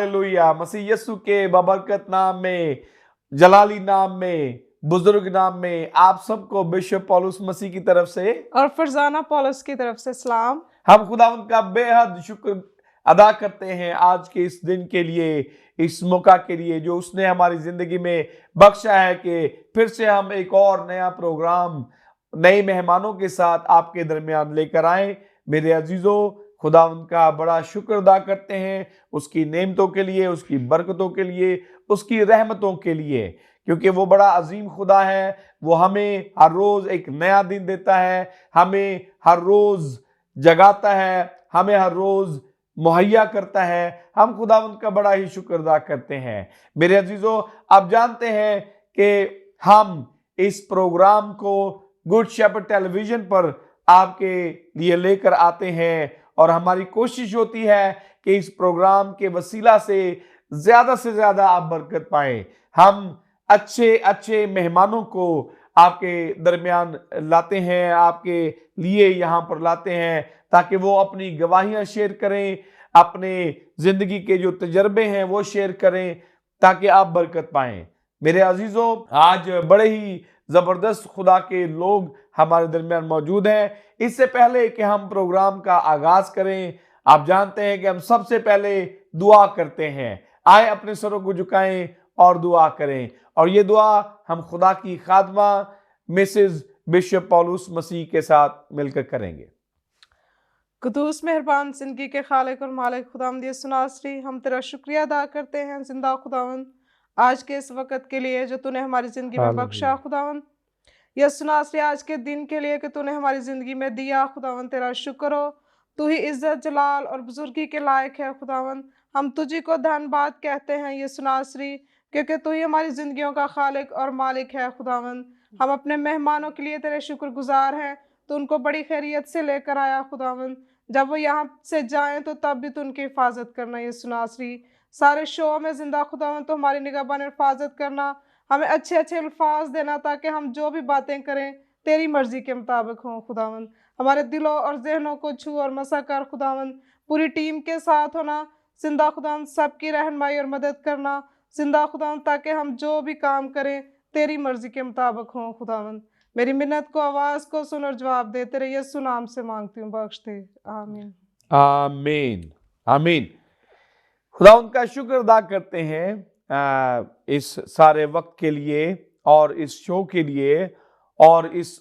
Hallelujah. मसीह यीशु के बाबरकत नाम में, जलाली नाम में, बुजुर्ग नाम में आप सबको बिशप पौलुस मसीह की तरफ से और फरजाना पौलुस की तरफ से सलाम। हम खुदावंद का बेहद शुक्र अदा करते हैं आज के इस दिन के लिए, इस मौका के लिए जो उसने हमारी जिंदगी में बख्शा है कि फिर से हम एक और नया प्रोग्राम नए मेहमानों के साथ आपके दरमियान लेकर आए। मेरे अजीजों, खुदावंद का बड़ा शुक्र अदा करते हैं उसकी नेमतों के लिए, उसकी बरकतों के लिए, उसकी रहमतों के लिए, क्योंकि वो बड़ा अजीम खुदा है। वो हमें हर रोज एक नया दिन देता है, हमें हर रोज जगाता है, हमें हर रोज मुहैया करता है। हम खुदावंद का बड़ा ही शुक्र अदा करते हैं। मेरे अजीजों, आप जानते हैं कि हम इस प्रोग्राम को गुड शेपर्ड टेलीविजन पर आपके लिए लेकर आते हैं और हमारी कोशिश होती है कि इस प्रोग्राम के वसीला से ज्यादा आप बरकत पाएं। हम अच्छे अच्छे मेहमानों को आपके दरमियान लाते हैं, आपके लिए यहाँ पर लाते हैं ताकि वो अपनी गवाहियां शेयर करें, अपने जिंदगी के जो तजर्बे हैं वो शेयर करें ताकि आप बरकत पाएं। मेरे अजीजों, आज बड़े ही जबरदस्त खुदा के लोग हमारे दरमियान मौजूद हैं। इससे पहले कि हम प्रोग्राम का आगाज करें, आप जानते हैं कि हम सबसे पहले दुआ करते हैं। आए अपने सरों को झुकाएं और दुआ करें, और ये दुआ हम खुदा की खादमा मिसेस बिशप पौलुस मसीह के साथ मिलकर करेंगे। कुदूस मेहरबान जिंदगी के खालिक और मालिक खुदावंद यीशु नासरी, हम तेरा शुक्रिया अदा करते हैं जिंदा खुदावंद आज के इस वक्त के लिए जो तूने हमारी जिंदगी में बख्शा खुदावंद। यीशु नासरी, आज के दिन के लिए कि तूने हमारी जिंदगी में दिया खुदावंद, तेरा शुक्र हो। तू ही इज्जत जलाल और बुजुर्गी के लायक है खुदावंद। हम तुझी को धन्यवाद कहते हैं यीशु नासरी, क्योंकि तू ही हमारी जिंदगियों का खालिक और मालिक है खुदावंद। हम अपने मेहमानों के लिए तेरे शुक्रगुजार हैं। तो उनको बड़ी खैरियत से लेकर आया खुदावंद, जब वो यहाँ से जाएं तो तब भी तो उनकी हिफाजत करना यीशु नासरी। सारे शो में जिंदा खुदावंद तो हमारी निगहबान हिफाजत करना, हमें अच्छे अच्छे अल्फाज देना ताकि हम जो भी बातें करें तेरी मर्जी के मुताबिक हों खुदावंद। हमारे दिलों और जहनों को छू और मसा कर खुदावंद। पूरी टीम के साथ होना जिंदा खुदावंद, सबकी रहनुमाई और मदद करना जिंदा खुदावंद, ताकि हम जो भी काम करें तेरी मर्जी के मुताबिक हों खुदावंद। मेरी मिन्नत को, आवाज को सुन और जवाब दे, तेरे यीशु नाम से मांगती हूँ, बख्श दे, आमीन आमीन आमीन। खुदा उनका शुक्र अदा करते हैं इस सारे वक्त के लिए और इस शो के लिए और इस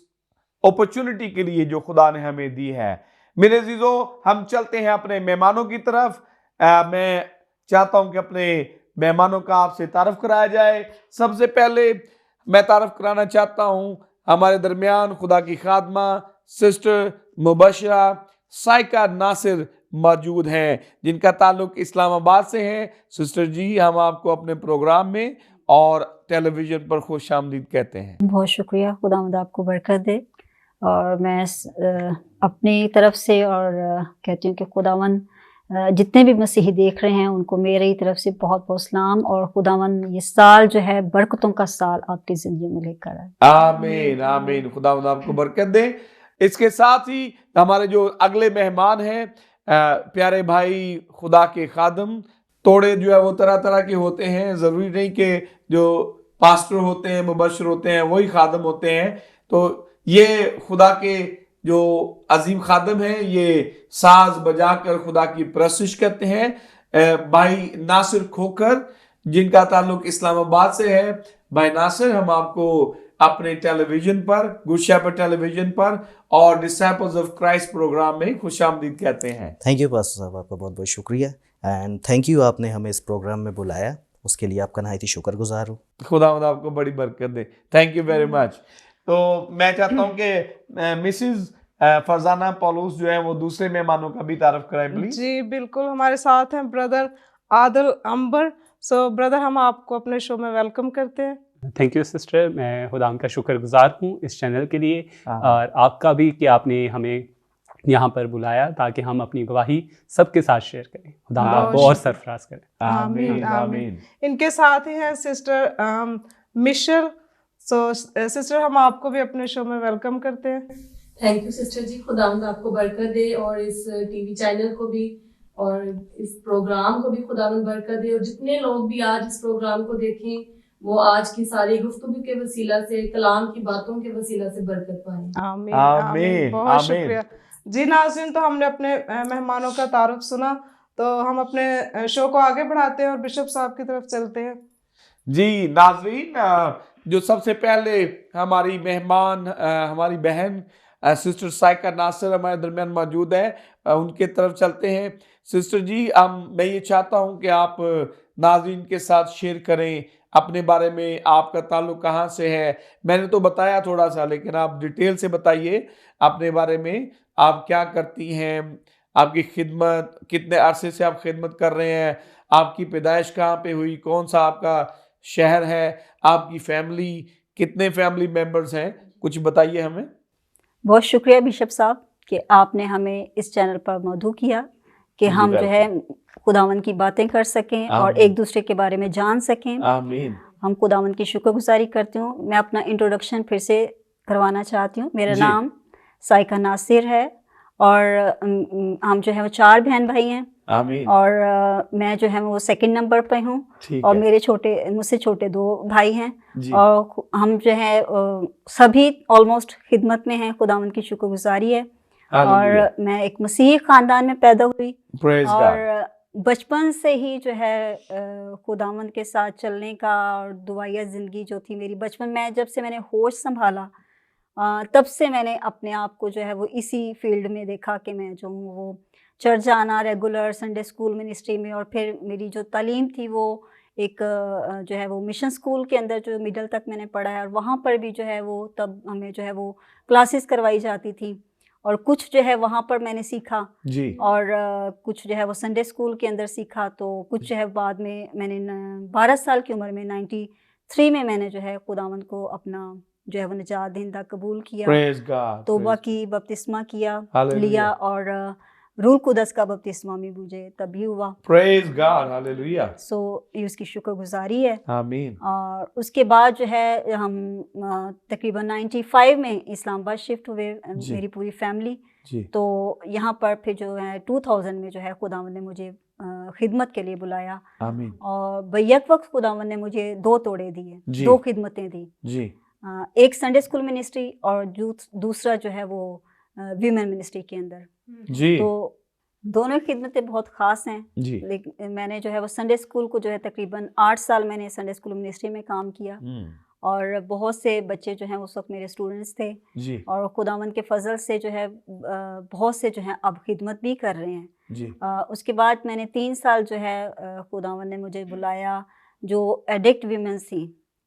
अपॉर्चुनिटी के लिए जो खुदा ने हमें दी है। मेरे अजीजों, हम चलते हैं अपने मेहमानों की तरफ। मैं चाहता हूं कि अपने मेहमानों का आपसे तारफ कराया जाए। सबसे पहले मैं तारफ कराना चाहता हूं, हमारे दरमियान खुदा की खादमा सिस्टर मुबशरा साइका नासिर मौजूद हैं, जिनका ताल्लुक इस्लामाबाद से है। सिस्टर जी, हम आपको अपने प्रोग्राम में और टेलीविजन पर खुश आमदीद कहते हैं। बहुत शुक्रिया, खुदावंद आपको बरकत दे। और मैं अपनी तरफ से और कहती हूँ कि खुदावंद जितने भी मसीही देख रहे हैं उनको मेरी तरफ से बहुत बहुत सलाम, और खुदावंद ये साल जो है बरकतों का साल आपकी जिंदगी में लेकर आए। आमीन आमीन। खुदावंद आपको बरकत दे। इसके साथ ही हमारे जो अगले मेहमान हैं, प्यारे भाई खुदा के खादम, तोड़े जो है वो तरह तरह के होते हैं। जरूरी नहीं कि जो पास्टर होते हैं, मुबशर होते हैं, वही खादम होते हैं। तो ये खुदा के जो अजीम खादम हैं, ये साज बजाकर खुदा की प्रस्तुत करते हैं। भाई नासिर खोकर, जिनका ताल्लुक इस्लामाबाद से है। भाई नासिर, हम आपको अपने टेलीविजन पर, गुड शेपर्ड टेलीविजन पर और डिसाइपल्स ऑफ क्राइस्ट प्रोग्राम में खुशामदीद कहते हैं। थैंक यू पास्टर साहब, आपका बहुत बहुत शुक्रिया एंड थैंक यू, आपने हमें इस प्रोग्राम में बुलाया, उसके लिए आपका नहायत ही शुक्रगुजार हूँ। खुदावंद आपको बड़ी बरकत दे। Thank you very much. तो मैं चाहता हूँ कि मिसिज फरजाना पौलुस जो है वो दूसरे मेहमानों का भी तारफ कराएं प्लीज। जी बिल्कुल, हमारे साथ हैं ब्रदर आदिल अंबर। सो ब्रदर, हम आपको अपने शो में वेलकम करते हैं। थैंक यू सिस्टर, मैं खुदाम का शुक्रगुजार हूँ इस चैनल के लिए और आपका भी कि आपने हमें यहाँ पर बुलाया ताकि हम अपनी गवाही सबके साथ शेयर करें। खुदाम आपको और सरफराज करें। आमीन आमीन। इनके साथ ही हैं सिस्टर मिशेल। सो सिस्टर, हम आपको भी अपने शो में वेलकम करते हैं। थैंक यू सिस्टर जी, खुदावंद आपको बरकत दे और इस टीवी चैनल को भी और इस प्रोग्राम को भी खुदावंद बरकत दे, और जितने लोग भी आज इस प्रोग्राम को देखें वो आज की सारी गुफ्तगू के वसीला से, कलाम की बातों के वसीला से बरकत पाएं। आमीन आमीन, आमीन। बहुत आमीन। शुक्रिया जी। नाज़रीन, तो हमने अपने मेहमानों का तारुफ सुना, तो हम अपने शो को आगे बढ़ाते हैं और बिशप साहब की तरफ चलते हैं। जी नाजरीन, जो सबसे पहले हमारी मेहमान हमारी बहन सिस्टर साइका नासिर हमारे दरमियान मौजूद है, उनके तरफ चलते हैं। सिस्टर जी, मैं ये चाहता हूँ कि आप नाजरीन के साथ शेयर करें अपने बारे में, आपका ताल्लुक कहाँ से है। मैंने तो बताया थोड़ा सा, लेकिन आप डिटेल से बताइए अपने बारे में, आप क्या करती हैं, आपकी खिदमत, कितने अरसे से आप खिदमत कर रहे हैं, आपकी पैदाइश कहाँ पे हुई, कौन सा आपका शहर है, आपकी फैमिली, कितने फैमिली मेंबर्स हैं, कुछ बताइए हमें। बहुत शुक्रिया बिशप साहब कि आपने हमें इस चैनल पर मौजू किया कि हम जो है खुदावन की बातें कर सकें और एक दूसरे के बारे में जान सकें। आमीन। हम खुदावन की शुक्रगुजारी करती हूँ। मैं अपना इंट्रोडक्शन फिर से करवाना चाहती हूँ। मेरा नाम साइका नासिर है और हम जो है वो 4 बहन भाई हैं। आमीन। और मैं जो है वो 2nd नंबर पे हूँ और मेरे मुझसे छोटे 2 भाई हैं और हम जो है सभी ऑलमोस्ट खिदमत में हैं। खुदावंद की शुक्रगुजारी है। और मैं एक मसीही खानदान में पैदा हुई और बचपन से ही जो है खुदावंद के साथ चलने का और दुआया ज़िंदगी जो थी मेरी बचपन में, जब से मैंने होश संभाला तब से मैंने अपने आप को जो है वो इसी फील्ड में देखा कि मैं जो हूँ वो चर्च जाना, रेगुलर संडे स्कूल मिनिस्ट्री में, और फिर मेरी जो तालीम थी वो एक जो है वो मिशन स्कूल के अंदर जो मिडल तक मैंने पढ़ा है, और वहाँ पर भी जो है वो तब हमें जो है वो क्लासेस करवाई जाती थी और कुछ जो है वहाँ पर मैंने सीखा जी। और कुछ जो है वो संडे स्कूल के अंदर सीखा। तो कुछ जो है बाद में मैंने 12 साल की उम्र में 93 में मैंने जो है खुदावंद को अपना जो है वो निजात दहिंदा कबूल किया, तौबा की, बपतिस्मा लिया और रूह कुदस का बपतिस्मा भी मुझे तभी हुआ। Praise God, hallelujah. सो ये उसकी शुक्रगुजारी है। आमीन। और उसके बाद जो है हम तकरीबन 95 में इस्लामाबाद शिफ्ट हुए, मेरी पूरी फैमिली। तो यहाँ पर फिर जो है 2000 में जो है खुदावंद ने मुझे खिदमत के लिए बुलाया। आमीन। और बैक वक्त खुदावंद ने मुझे 2 तोड़े दिए, 2 खिदमतें दी जी। एक संडे स्कूल मिनिस्ट्री और दूसरा जो है वो वीमेन मिनिस्ट्री के अंदर जी। तो दोनों खिदमतें बहुत ख़ास हैं जी। लेकिन मैंने जो है वो संडे स्कूल को जो है तकरीबन 8 साल मैंने संडे स्कूल मिनिस्ट्री में काम किया और बहुत से बच्चे जो हैं उस वक्त मेरे स्टूडेंट्स थे जी। और खुदावंद के फजल से जो है बहुत से जो हैं अब खिदमत भी कर रहे हैं जी। उसके बाद मैंने 3 साल जो है खुदावंद ने मुझे बुलाया जो एडिक्ट वीमेंस थी।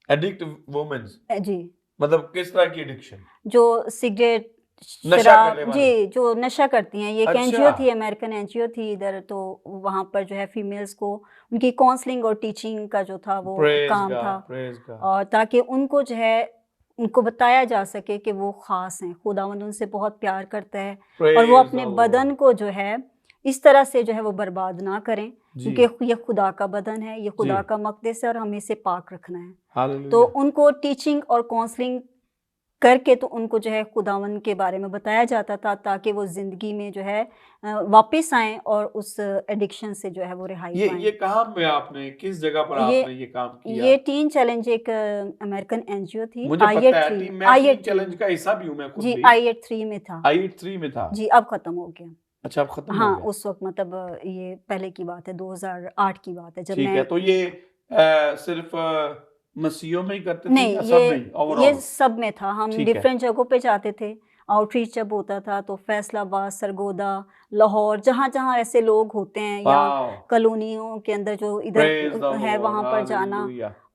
एडिक्ट वुमेन्स जी, मतलब किस तरह की एडिक्शन? जो सिगरेट, शराब जी, जो नशा करती हैं। ये एक एनजीओ थी, अमेरिकन एनजीओ थी इधर। तो वहाँ पर जो है फीमेल्स को उनकी काउंसलिंग और टीचिंग का जो था वो काम था, और ताकि उनको जो है उनको बताया जा सके कि वो ख़ास हैं, खुदावंद उनसे बहुत प्यार करता है और वो अपने बदन को जो है इस तरह से जो है वो बर्बाद ना करें, क्योंकि ये खुदा का बदन है, ये खुदा का मक़दस है और हमें इसे पाक रखना है। तो उनको टीचिंग और काउंसलिंग करके तो उनको जो है खुदावंद के बारे में बताया जाता था ताकि वो ज़िंदगी में जो है वापस आएँ और उस एडिक्शन से जो है वो रिहाई पाएँ। ये कहाँ पे आपने, किस जगह पर आपने ये काम किया? ये टीन चैलेंज एक अमेरिकन एनजीओ थी। मुझे पता है, टीन चैलेंज का हिस्सा भी हूँ मैं खुद जी। भी। I83 में था। I83 में था जी, अब खत्म हो गया। अच्छा, अब खत्म हो हाँ, गया। उस वक्त मतलब ये पहले की बात है, 2008 की बात है जब ठीक मैं। है, तो ये सिर्फ मसीहों में ही करते थे? नहीं, ये सब में था। हम डिफरेंट जगहों पे जाते थे। आउटरीच जब होता था तो फैसलाबाद, सरगोदा, लाहौर, जहाँ जहाँ ऐसे लोग होते हैं या कॉलोनियों के अंदर जो इधर है वहाँ पर जाना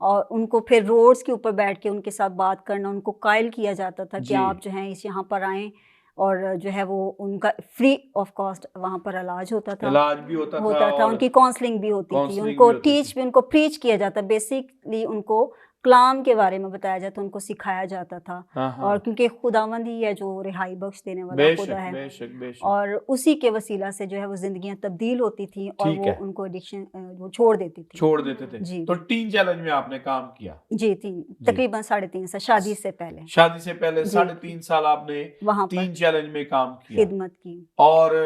और उनको फिर रोड्स के ऊपर बैठ के उनके साथ बात करना। उनको कायल किया जाता था कि आप जो हैं इस यहाँ पर आएँ, और जो है वो उनका फ्री ऑफ कॉस्ट वहाँ पर इलाज होता था। इलाज भी होता था, उनकी काउंसलिंग भी होती थी, उनको टीच भी, उनको प्रीच किया जाता। बेसिकली उनको कलाम के बारे में बताया जाता, उनको सिखाया जाता था। और क्योंकि खुदावंद ही है जो रिहाई बख्श देने वाला खुदा है, बेशक। और उसी के वसीला से जो है वो जिंदगियां तब्दील होती थी और वो उनको एडिक्शन वो छोड़ देते थे जी। तो टीन चैलेंज में आपने काम किया? जी, तकरीबन 3.5 साल, शादी से पहले 3.5 साल आपने वहाँ टीन चैलेंज में काम किया, खिदमत की। और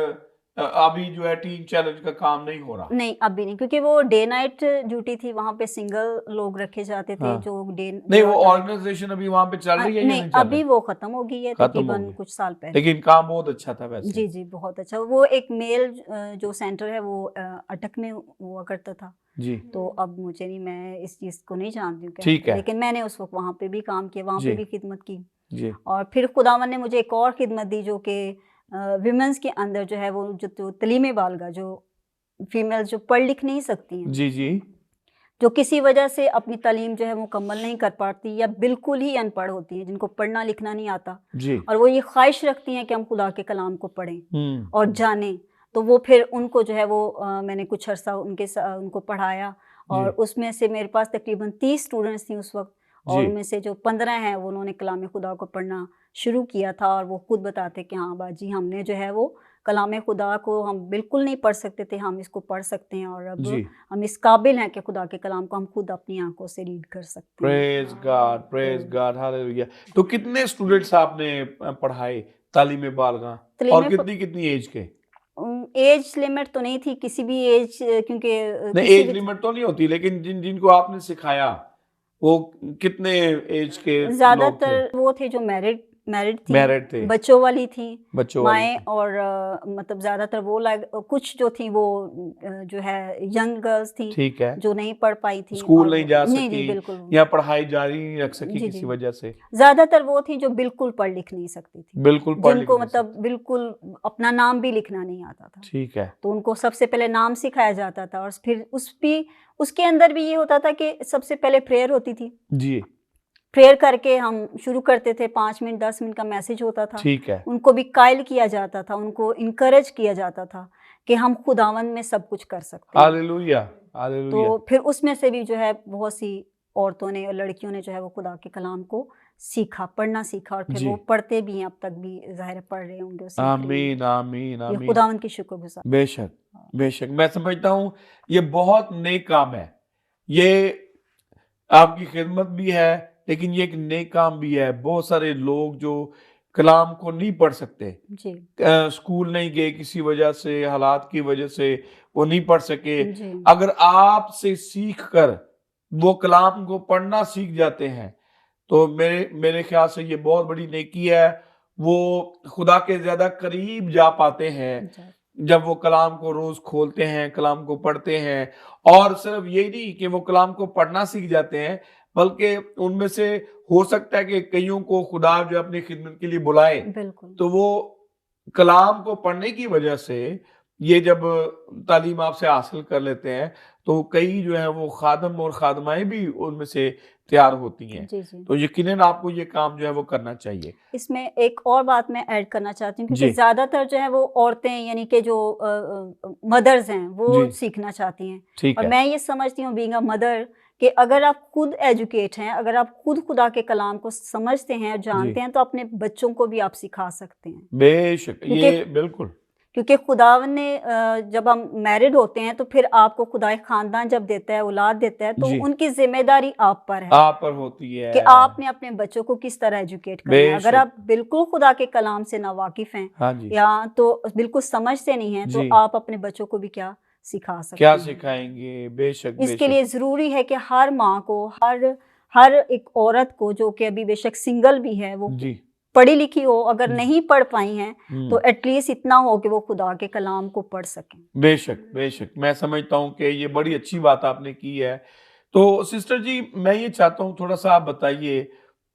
अभी जो है टीन चैलेंज का काम नहीं हो रहा? नहीं अभी नहीं, क्योंकि वो डे नाइट ड्यूटी थी, वहाँ पे सिंगल लोग रखे जाते थे हाँ। जो डे नहीं, वो ऑर्गेनाइजेशन अभी वहां पे चल रही है या नहीं नहीं चल अभी रही? वो खत्म हो गई है खत्म हो तकरीबन गई। कुछ साल पहले। लेकिन काम बहुत अच्छा था वैसे। जी जी बहुत अच्छा। वो एक मेल जो सेंटर है वो अटक में हुआ करता था, जी तो अब मुझे नहीं, मैं इस चीज़ को नहीं जानती हूँ क्या, ठीक है। लेकिन मैंने उस वक्त वहाँ पे भी काम किया, वहाँ जी। पे भी खिदमत की। जी और फिर खुदावन ने मुझे एक और खिदमत दी जो कि विमेंस के अंदर जो है वो जो तलीम बालगा, जो फीमेल जो पढ़ लिख नहीं सकती हैं, जी जी जो किसी वजह से अपनी तालीम जो है मुकम्मल नहीं कर पाती या बिल्कुल ही अनपढ़ होती हैं, जिनको पढ़ना लिखना नहीं आता, जी और वो ये ख्वाहिश रखती हैं कि हम खुदा के कलाम को पढ़ें और हम्म जानें, तो वो फिर उनको जो है वो मैंने कुछ अर्सा उनको पढ़ाया, और जी उसमें से मेरे पास तकरीबन 30 स्टूडेंट्स थी उस वक्त, और जी उनमें से जो 15 हैं वो उन्होंने कलाम खुदा को पढ़ना शुरू किया था, और वो खुद बताते कि हाँ बाजी हमने जो है वो कलाम खुदा को हम बिल्कुल नहीं पढ़ सकते थे, हम इसको पढ़ सकते हैं, और अब जी हम इस काबिल हैं कि खुदा के कलाम को हम खुद अपनी आंखों से रीड कर सकते हैं। Praise God hallelujah. तो कितने स्टूडेंट्स आपने पढ़ाए तालीम बालगा, और तालीम कितनी कितनी एज के? एज लिमिट तो नहीं थी किसी भी एज, क्योंकि नहीं, किसी एज भी लिमिट तो नहीं होती, लेकिन जिनको आपने सिखाया वो कितने एज के लोग थे? ज्यादातर वो थे जो मैरिड थी, मैरिड थे, बच्चों वाली थी, बच्चों वाली माएँ, थी। और मतलब ज्यादातर वो कुछ जो थी वो जो है यंग गर्ल्स थी ठीक है। जो नहीं पढ़ पाई थी, स्कूल और नहीं जा नहीं सकी जी बिल्कुल, या पढ़ाई जारी नहीं रख सकी जी किसी जी वजह से? ज्यादातर वो थी जो बिल्कुल पढ़ लिख नहीं सकती थी, बिल्कुल पढ़ लिख जिनको नहीं मतलब सकती। बिल्कुल अपना नाम भी लिखना नहीं आता था, ठीक है। तो उनको सबसे पहले नाम सिखाया जाता था, और फिर उसके अंदर भी ये होता था कि सबसे पहले प्रेयर होती थी, जी प्रेयर करके हम शुरू करते थे, 5 मिनट 10 मिनट का मैसेज होता था, ठीक है। उनको भी कायल किया जाता था, उनको इनकरेज किया जाता था कि हम खुदावन में सब कुछ कर सकते हैं। Hallelujah hallelujah. तो फिर उसमें से भी जो है बहुत सी औरतों ने और लड़कियों ने जो है वो खुदा के कलाम को सीखा, पढ़ना सीखा, और फिर जी। वो पढ़ते भी हैं, अब तक भी ज़ाहिर है पढ़ रहे होंगे, सीख रहे होंगे। आमीन आमीन ये आमीन। खुदावन की शुक्रगुजार। बेशक बेशक, मैं समझता हूँ ये बहुत नेक काम है, ये आपकी खिदमत भी है, लेकिन ये एक नेक काम भी है। बहुत सारे लोग जो कलाम को नहीं पढ़ सकते, जी स्कूल नहीं गए किसी वजह से, हालात की वजह से वो नहीं पढ़ सके, जी अगर आपसे सीख कर वो कलाम को पढ़ना सीख जाते हैं तो मेरे ख्याल से ये बहुत बड़ी नेकी है। वो खुदा के ज्यादा करीब जा पाते हैं जी जब वो कलाम को रोज खोलते हैं, कलाम को पढ़ते हैं। और सिर्फ ये नहीं कि वो कलाम को पढ़ना सीख जाते हैं, बल्कि उनमें से हो सकता है कि कईयों को खुदा जो अपनी खिदमत के लिए बुलाए, बिल्कुल तो वो कलाम को पढ़ने की वजह से ये जब तालीम आपसे हासिल कर लेते हैं तो कई जो है वो खादम और खादमाएं भी उनमें से तैयार होती हैं। जी जी। तो यकीनन आपको ये काम जो है वो करना चाहिए। इसमें एक और बात मैं ऐड करना चाहती हूँ, क्योंकि जी ज़्यादातर जो है वो औरतें यानी कि जो मदर्स हैं वो जी सीखना चाहती हैं, ठीक और है। मैं ये समझती हूँ बीइंग अ मदर कि अगर आप खुद एजुकेट हैं, अगर आप खुद खुदा के कलाम को समझते हैं और जी जानते हैं, तो अपने बच्चों को भी आप सिखा सकते हैं, बेशक, क्योंकि ये बिल्कुल क्योंकि खुदावन ने जब हम मैरिड होते हैं तो फिर आपको खुदाए खानदान जब देता है, औलाद देता है, तो जी उनकी जिम्मेदारी आप पर है आप पर होती कि है। आपने अपने बच्चों को किस तरह एजुकेट करना है। अगर बेशक, आप बिल्कुल खुदा के कलाम से नावाकिफ हैं हाँ जी या तो बिल्कुल समझते नहीं हैं, तो जी, आप अपने बच्चों को भी क्या सिखा सकते क्या हैं। सिखाएंगे? बेशक इसके बेशक। लिए ज़रूरी है कि हर माँ को, हर एक औरत को जो कि अभी बेशक सिंगल भी है, वो जी पढ़ी लिखी हो, अगर जी नहीं पढ़ पाई हैं तो एटलीस्ट इतना हो कि वो खुदा के कलाम को पढ़ सकें। बेशक बेशक, मैं समझता हूँ कि ये बड़ी अच्छी बात आपने की है। तो सिस्टर जी, मैं ये चाहता हूँ थोड़ा सा आप बताइए,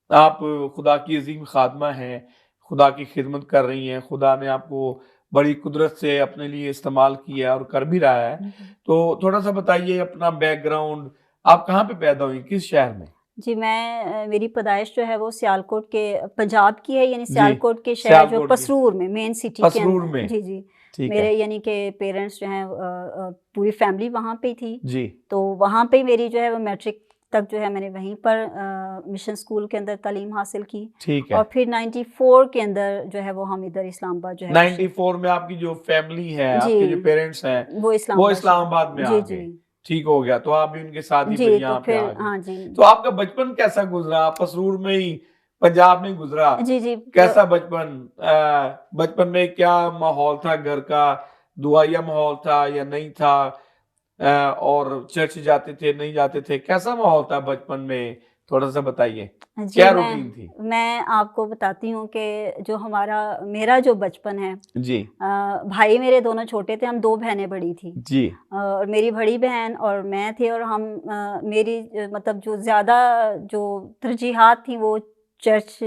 आप खुदा की अजीम खादमा हैं, खुदा की खिदमत कर रही हैं, खुदा ने आपको बड़ी कुदरत से अपने लिए इस्तेमाल किया और कर भी रहा है। तो थोड़ा सा बताइए अपना बैकग्राउंड, आप कहाँ पे पैदा हुई, किस शहर में? जी, मैं मेरी पैदाइश जो है वो सियालकोट के, पंजाब की है, यानी जी, सियालकोट के शहर जो सियालकोट की, पसरूर में, मेन सिटी के पसरूर अंदर। में, जी जी। ठीक मेरे है। यानी कि पेरेंट्स जो हैं पूरी फैमिली वहाँ पे थी, जी तो वहाँ पे मेरी जो है वो मैट्रिक तक जो है मैंने वहीं पर मिशन स्कूल के अंदर तालीम हासिल की, ठीक और है। फिर 94 के अंदर जो है वो हम इधर इस्लामाबाद जो है 94 में आपकी जो फैमिली है, जी आपके जो पेरेंट्स हैं, वो वो इस्लामाबाद इस्लामाबाद में आ जी गए। जी ठीक हो गया, तो आप भी उनके साथ ही फिर जी। तो यहाँ पे फिर आ गए। हाँ जी तो आपका बचपन कैसा गुजरा? पसरूर में ही, पंजाब में गुजरा? जी जी। कैसा बचपन? बचपन में क्या माहौल था घर का? दुआया माहौल था या नहीं था? और चर्च जाते थे, नहीं जाते थे, कैसा माहौल था बचपन में? थोड़ा सा बताइए, जी, क्या रूटीन थी? मैं आपको बताती हूँ कि जो मेरा जो बचपन है, जी भाई मेरे दोनों छोटे थे, हम 2 बहनें बड़ी थी। जी और मेरी बड़ी बहन और मैं थे, और मेरी मतलब जो ज़्यादा जो तरजीहात थी वो चर्च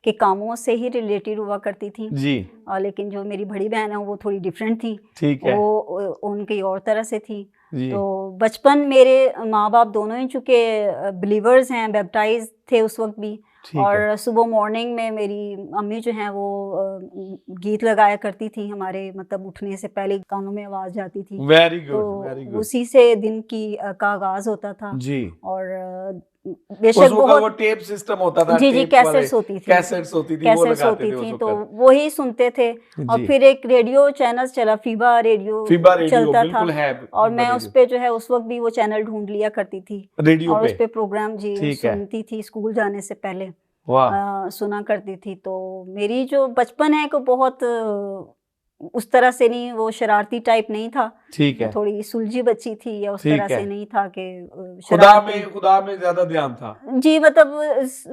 के कामों से ही रिलेटेड हुआ करती थी। जी और लेकिन जो मेरी बड़ी बहन है वो थोड़ी डिफरेंट थी, ठीक है वो उनकी और तरह से थी। जी तो बचपन मेरे माँ बाप दोनों ही चूँकि बिलीवर्स हैं, बैप्टाइज थे उस वक्त भी। ठीक है और सुबह मॉर्निंग में मेरी अम्मी जो हैं वो गीत लगाया करती थी, हमारे मतलब उठने से पहले कानों में आवाज़ जाती थी। वेरी तो गुड वेरी गुड। उसी से दिन का आगाज़ होता था। जी और उस बेशक वक्त वो बहुत टेप सिस्टम होता था, जी, टेप वाले कैसेट्स होती थी। कैसेट्स होती थी, वो कैसेट्स लगाते होती थे थी, उस तो वक्त। वही सुनते थे। और जी फिर एक रेडियो चैनल चला, फीबा रेडियो फीबा रेडियो चलता था, बिल्कुल है, और फीबा मैं उस रेडियो पे जो है उस वक्त भी वो चैनल ढूंढ लिया करती थी, रेडियो और पे। उस पे प्रोग्राम जी ठीक है, सुनती थी स्कूल जाने से पहले। वाह सुना करती थी। तो मेरी जो बचपन है को बहुत उस तरह से नहीं, वो शरारती टाइप नहीं था, ठीक है थोड़ी सुलझी बच्ची थी, या उस ठीक तरह है। से नहीं था कि खुदा में ज्यादा ध्यान था। जी, मतलब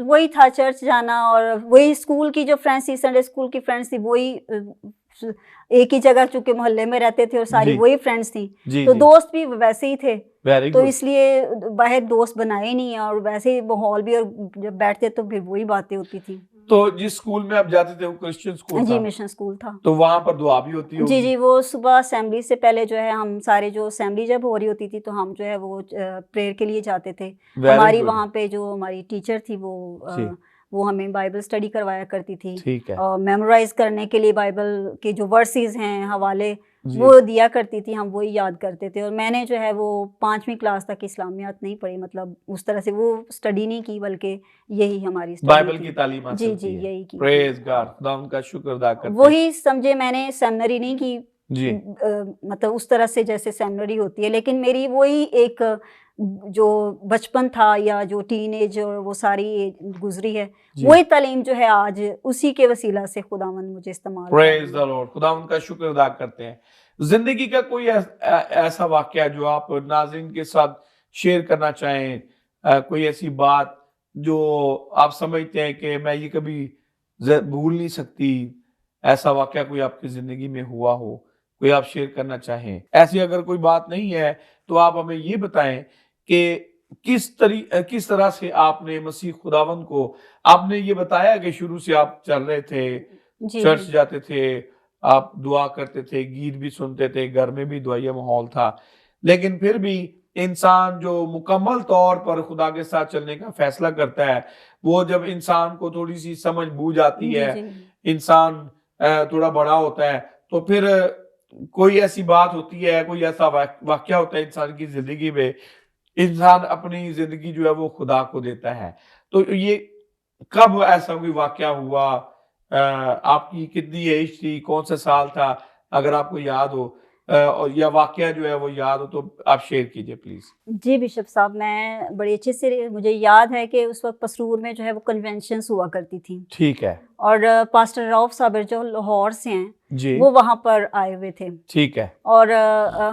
वही था, चर्च जाना, और वही स्कूल की जो फ्रेंड्स थी, संडे स्कूल की फ्रेंड्स थी, वही एक ही जगह चूंकि मोहल्ले में रहते थे और सारी जी वही फ्रेंड्स थी, जी तो जी दोस्त भी वैसे ही थे। वेरी तो गुड। इसलिए बाहर दोस्त बनाए ही नहीं, और वैसे ही माहौल भी, और जब बैठते तो फिर वही बातें होती थी। तो जिस स्कूल में आप जाते थे वो क्रिश्चियन स्कूल जी, था, मिशन स्कूल था। तो वहां पर दुआ भी होती जी होगी? जी, वो सुबह असेंबली से पहले जो है हम सारे, जो असेंबली जब हो रही होती थी तो हम जो है वो प्रेयर के लिए जाते थे। वेरी हमारी गुड। वहाँ पे जो हमारी टीचर थी जी वो हमें बाइबल स्टडी करवाया करती थी, ठीक है और मेमोराइज करने के लिए बाइबल के जो वर्सेस हैं, हवाले, जी वो दिया करती थी, हम वही याद करते थे। और मैंने जो है वो 5वीं क्लास तक इस्लामियात नहीं पढ़ी, मतलब उस तरह से वो स्टडी नहीं की, बल्कि यही हमारी स्टडी बाइबल थी। की तालीम हासिल जी जी, की है। यही की थी। प्रेज गॉड, खुदा उनका शुक्र अदा करते हैं। वही समझे, मैंने सेमिनरी नहीं की, जी मतलब उस तरह से जैसे सेमिनरी होती है, लेकिन मेरी वही एक जो बचपन था, या जो टीनेज और वो सारी एज गुजरी है, जी वही तालीम जो है आज उसी के वसीला से खुदावंद मुझे इस्तेमाल कर प्रेज रही है। द लॉर्ड, खुदा उनका शुक्र अदा करते हैं। जिंदगी का कोई ऐसा वाकया जो आप नाज़रीन के साथ शेयर करना चाहें, कोई ऐसी बात जो आप समझते हैं कि मैं ये कभी भूल नहीं सकती, ऐसा वाकया कोई आपकी जिंदगी में हुआ हो, कोई आप शेयर करना चाहें? ऐसी अगर कोई बात नहीं है तो आप हमें ये बताएं कि किस तरह से आपने मसीह खुदावंद को, आपने ये बताया कि शुरू से आप चल रहे थे, जी चर्च जी जाते थे, आप दुआ करते थे, गीत भी सुनते थे, घर में भी दुआया माहौल था, लेकिन फिर भी इंसान जो मुकम्मल तौर पर खुदा के साथ चलने का फैसला करता है, वो जब इंसान को थोड़ी सी समझ बूझ आती जी है, जी इंसान थोड़ा बड़ा होता है, तो फिर कोई ऐसी बात होती है, कोई ऐसा वाकया होता है इंसान की जिंदगी में, इंसान अपनी जिंदगी जो है वो खुदा को देता है। तो ये कब ऐसा कोई वाकया हुआ? आपकी कितनी एज थी, कौन सा साल था, अगर आपको याद हो, और या वाकया जो है वो याद हो तो आप शेयर कीजिए प्लीज। जी बिशप साहब, मैं बड़ी अच्छे से, मुझे याद है कि उस वक्त पसरूर में जो है वो कन्वेंशंस हुआ करती थी, ठीक है और पास्टर रऊफ साबिर जो लाहौर से हैं, जी वो वहाँ पर आए हुए थे। ठीक है और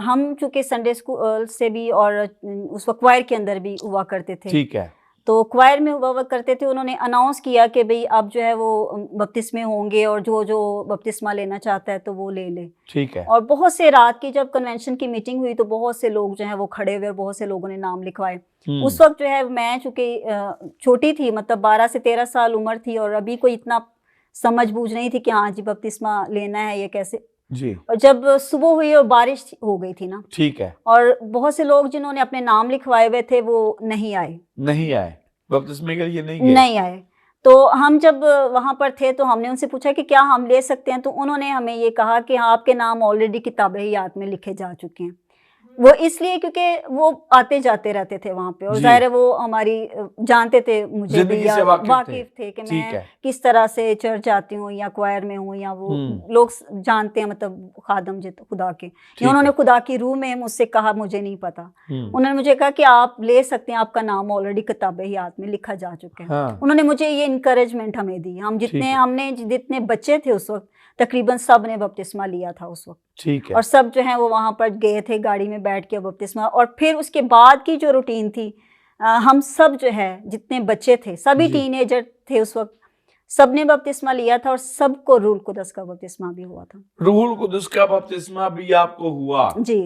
हम चूँकि संडे स्कूल से भी, और उस वक्त क्वायर के अंदर भी हुआ करते थे, ठीक है तो क्वायर में हुआ करते थे। उन्होंने अनाउंस किया कि भाई अब जो है वो बपतिस्मे होंगे, और जो जो बपतिस्मा लेना चाहता है तो वो ले ले। ठीक है और बहुत से, रात की जब कन्वेंशन की मीटिंग हुई तो बहुत से लोग जो है वो खड़े हुए, और बहुत से लोगों ने नाम लिखवाए। उस वक्त जो है मैं चूँकि छोटी थी, मतलब 12 से 13 साल उम्र थी, और अभी कोई इतना समझ बूझ नहीं थी कि हाँ जी बपतिस्मा लेना है या कैसे। जी और जब सुबह हुई और बारिश हो गई थी ना, ठीक है, और बहुत से लोग जिन्होंने अपने नाम लिखवाए हुए थे वो नहीं आए, नहीं आए बपतिस्मे के लिए, नहीं गए? नहीं आए। तो हम जब वहाँ पर थे तो हमने उनसे पूछा कि क्या हम ले सकते हैं, तो उन्होंने हमें ये कहा कि हाँ, आपके नाम ऑलरेडी किताब-ए-हयात में लिखे जा चुके हैं। वो इसलिए क्योंकि वो आते जाते रहते थे वहाँ पे, और जी। जाहिर है वो हमारी जानते थे मुझे भी, जिंदगी या से वाकिफ थे कि ठीक मैं है किस तरह से चर्च जाती हूँ या क्वायर में हूँ, या वो लोग जानते हैं, मतलब खादम जित खुदा के, ठीक या उन्होंने है खुदा की रूह में मुझसे कहा, मुझे नहीं पता। हम्म, उन्होंने मुझे कहा कि आप ले सकते हैं, आपका नाम ऑलरेडी किताब-ए-हयात में लिखा जा चुका है। हाँ उन्होंने मुझे ये इनकरेजमेंट हमें दी। हम ठीक जितने है हमने जितने बच्चे थे उस वक्त, तकरीबन सब ने बपतिस्मा लिया था उस वक्त। ठीक है। और सब जो है वो वहाँ पर गए थे गाड़ी में बैठ के बपतिस्मा। और फिर उसके बाद की जो रूटीन थी, हम सब जो है जितने बच्चे थे सभी जी। टीनेजर थे उस वक्त, सबने बपतिस्मा लिया था और सबको रूहुल कुदस का बपतिस्मा भी हुआ था। रूहुल कुदस का बपतिस्मा भी आपको हुआ? जी,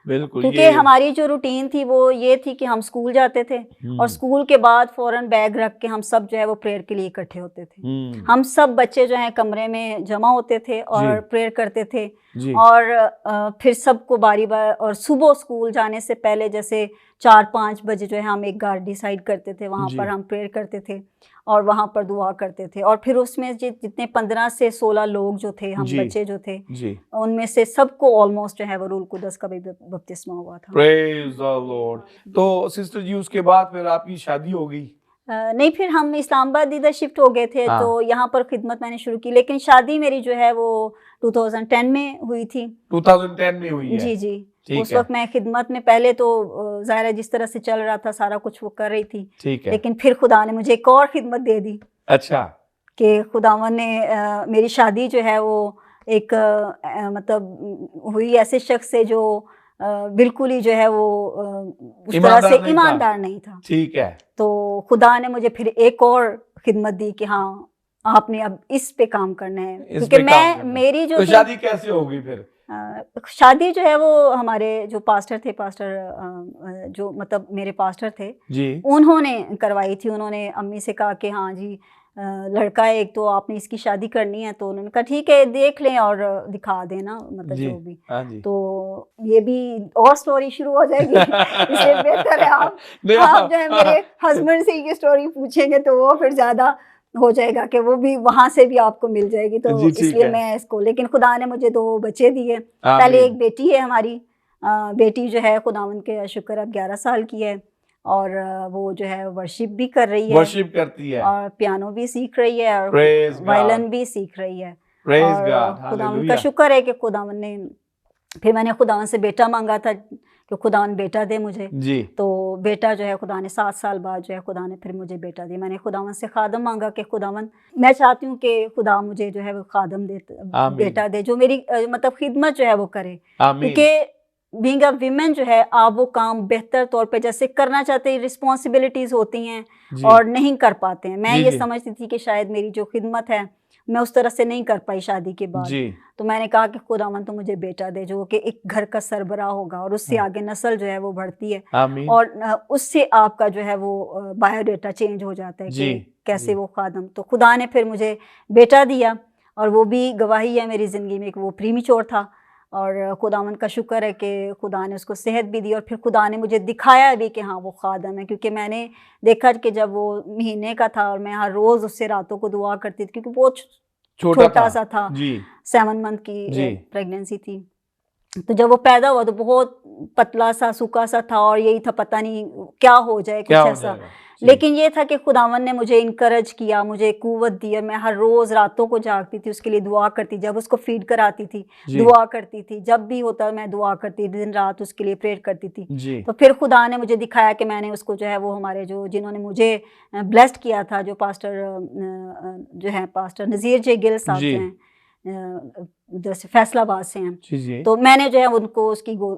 बिल्कुल। क्योंकि ये हमारी जो रूटीन थी वो ये थी कि हम स्कूल जाते थे और स्कूल के बाद फौरन बैग रख के हम सब जो है वो प्रेयर के लिए इकट्ठे होते थे। हम सब बच्चे जो हैं कमरे में जमा होते थे और प्रेयर करते थे। जी। और फिर सबको बारी बार, और सुबह स्कूल जाने से पहले जैसे 4-5 बजे जो है हम एक गार्ड डिसाइड करते थे, वहाँ जी। पर हम प्रेयर करते थे और वहाँ पर दुआ करते थे। और फिर उसमें जितने 15 से 16 लोग जो थे, हम जी। बच्चे जो थे, जी। उनमें से सबको ऑलमोस्ट जो है वो रूहुल कुदस का भी बपतिस्मा हुआ था। Praise the Lord. तो सिस्टर जी उसके बाद फिर आपकी शादी हो गई? नहीं, फिर हम इस्लामाबाद इधर शिफ्ट हो गए थे, तो यहाँ पर खिदमत मैंने शुरू की। लेकिन शादी मेरी जो है वो 2010 में हुई थी। 2010 में हुई है? जी जी। ठीक उस है। वक्त मैं खिदमत में, पहले तो ज़ाहिर है जिस तरह से चल रहा था सारा कुछ वो कर रही थी, ठीक है। लेकिन फिर खुदा ने मुझे एक और खिदमत दे दी अच्छा। कि खुदावन ने मेरी शादी जो है वो एक मतलब हुई ऐसे शख्स से जो बिल्कुल ही जो है वो उस तरह से ईमानदार नहीं था। ठीक है। तो खुदा ने मुझे फिर एक और खिदमत दी कि हाँ आपने अब इस पे काम करना है, क्योंकि मेरी जो तो शादी कैसे होगी फिर? शादी जो है वो हमारे जो पास्टर थे, जो मतलब मेरे पास्टर थे जी, उन्होंने करवाई थी। उन्होंने अम्मी से कहा कि हाँ जी लड़का है एक, तो आपने इसकी शादी करनी है। तो उन्होंने कहा ठीक है देख लें और दिखा देना, मतलब जी, जो भी। हाँ जी। तो ये भी और स्टोरी शुरू हो जाएगी इसलिए बेहतर है आप जो है मेरे हस्बैंड से ये स्टोरी पूछेंगे तो वो फिर ज़्यादा हो जाएगा कि वो भी वहां से भी आपको मिल जाएगी। तो इसलिए मैं इसको, लेकिन खुदा ने मुझे 2 बच्चे दिए। पहले एक बेटी है हमारी, बेटी जो है खुदावन के शुक्र अब 11 साल की है और वो जो है वर्शिप भी कर रही है, वर्शिप करती है और पियानो भी सीख रही है और वायलिन भी सीख रही है। और खुदावन का शुक्र है कि खुदावन ने, फिर मैंने खुदावन से बेटा मांगा था कि खुदावन बेटा दे मुझे जी। तो बेटा जो है खुदा ने 7 साल बाद जो है खुदा ने फिर मुझे बेटा दिया। मैंने खुदावन से खादम मांगा कि खुदावन मैं चाहती हूँ कि खुदा मुझे जो है वो खादम दे, बेटा दे जो मेरी मतलब खिदमत जो है वो करे, क्योंकि बीइंग अ वीमेन जो है आप वो काम बेहतर तौर पे जैसे करना चाहते हैं, रिस्पॉन्सिबिलिटीज होती हैं और नहीं कर पाते हैं। मैं ये समझती थी कि शायद मेरी जो खिदमत है मैं उस तरह से नहीं कर पाई शादी के बाद। तो मैंने कहा कि खुदावन तो मुझे बेटा दे जो कि एक घर का सरबराह होगा और उससे आगे नस्ल जो है वो बढ़ती है और उससे आपका जो है वो बायोडाटा चेंज हो जाता है कि कैसे वो खादम। तो खुदा ने फिर मुझे बेटा दिया और वो भी गवाही है मेरी ज़िंदगी में कि वो प्रीमेच्योर था और खुदावन का शुक्र है कि खुदा ने उसको सेहत भी दी और फिर खुदा ने मुझे दिखाया भी कि हाँ वो खादम है, क्योंकि मैंने देखा कि जब वो महीने का था और मैं हर रोज़ उससे रातों को दुआ करती थी, क्योंकि वो छोटा सा था, 7 मंथ की प्रेगनेंसी थी। तो जब वो पैदा हुआ तो बहुत पतला सा सूखा सा था और यही था पता नहीं क्या हो जाए कुछ ऐसा। लेकिन ये था कि खुदावन ने मुझे इनकरेज किया, मुझे कुव्वत दी और मैं हर रोज़ रातों को जागती थी, उसके लिए दुआ करती, जब उसको फीड कराती थी दुआ करती थी, जब भी होता मैं दुआ करती, दिन रात उसके लिए प्रेयर करती थी। तो फिर खुदा ने मुझे दिखाया कि मैंने उसको जो है वो हमारे जो जिन्होंने मुझे ब्लेस्ड किया था, जो पास्टर जो है पास्टर नज़ीर जे गिल साहब जो हैं जैसे फैसलाबाद से हैं, तो मैंने जो है उनको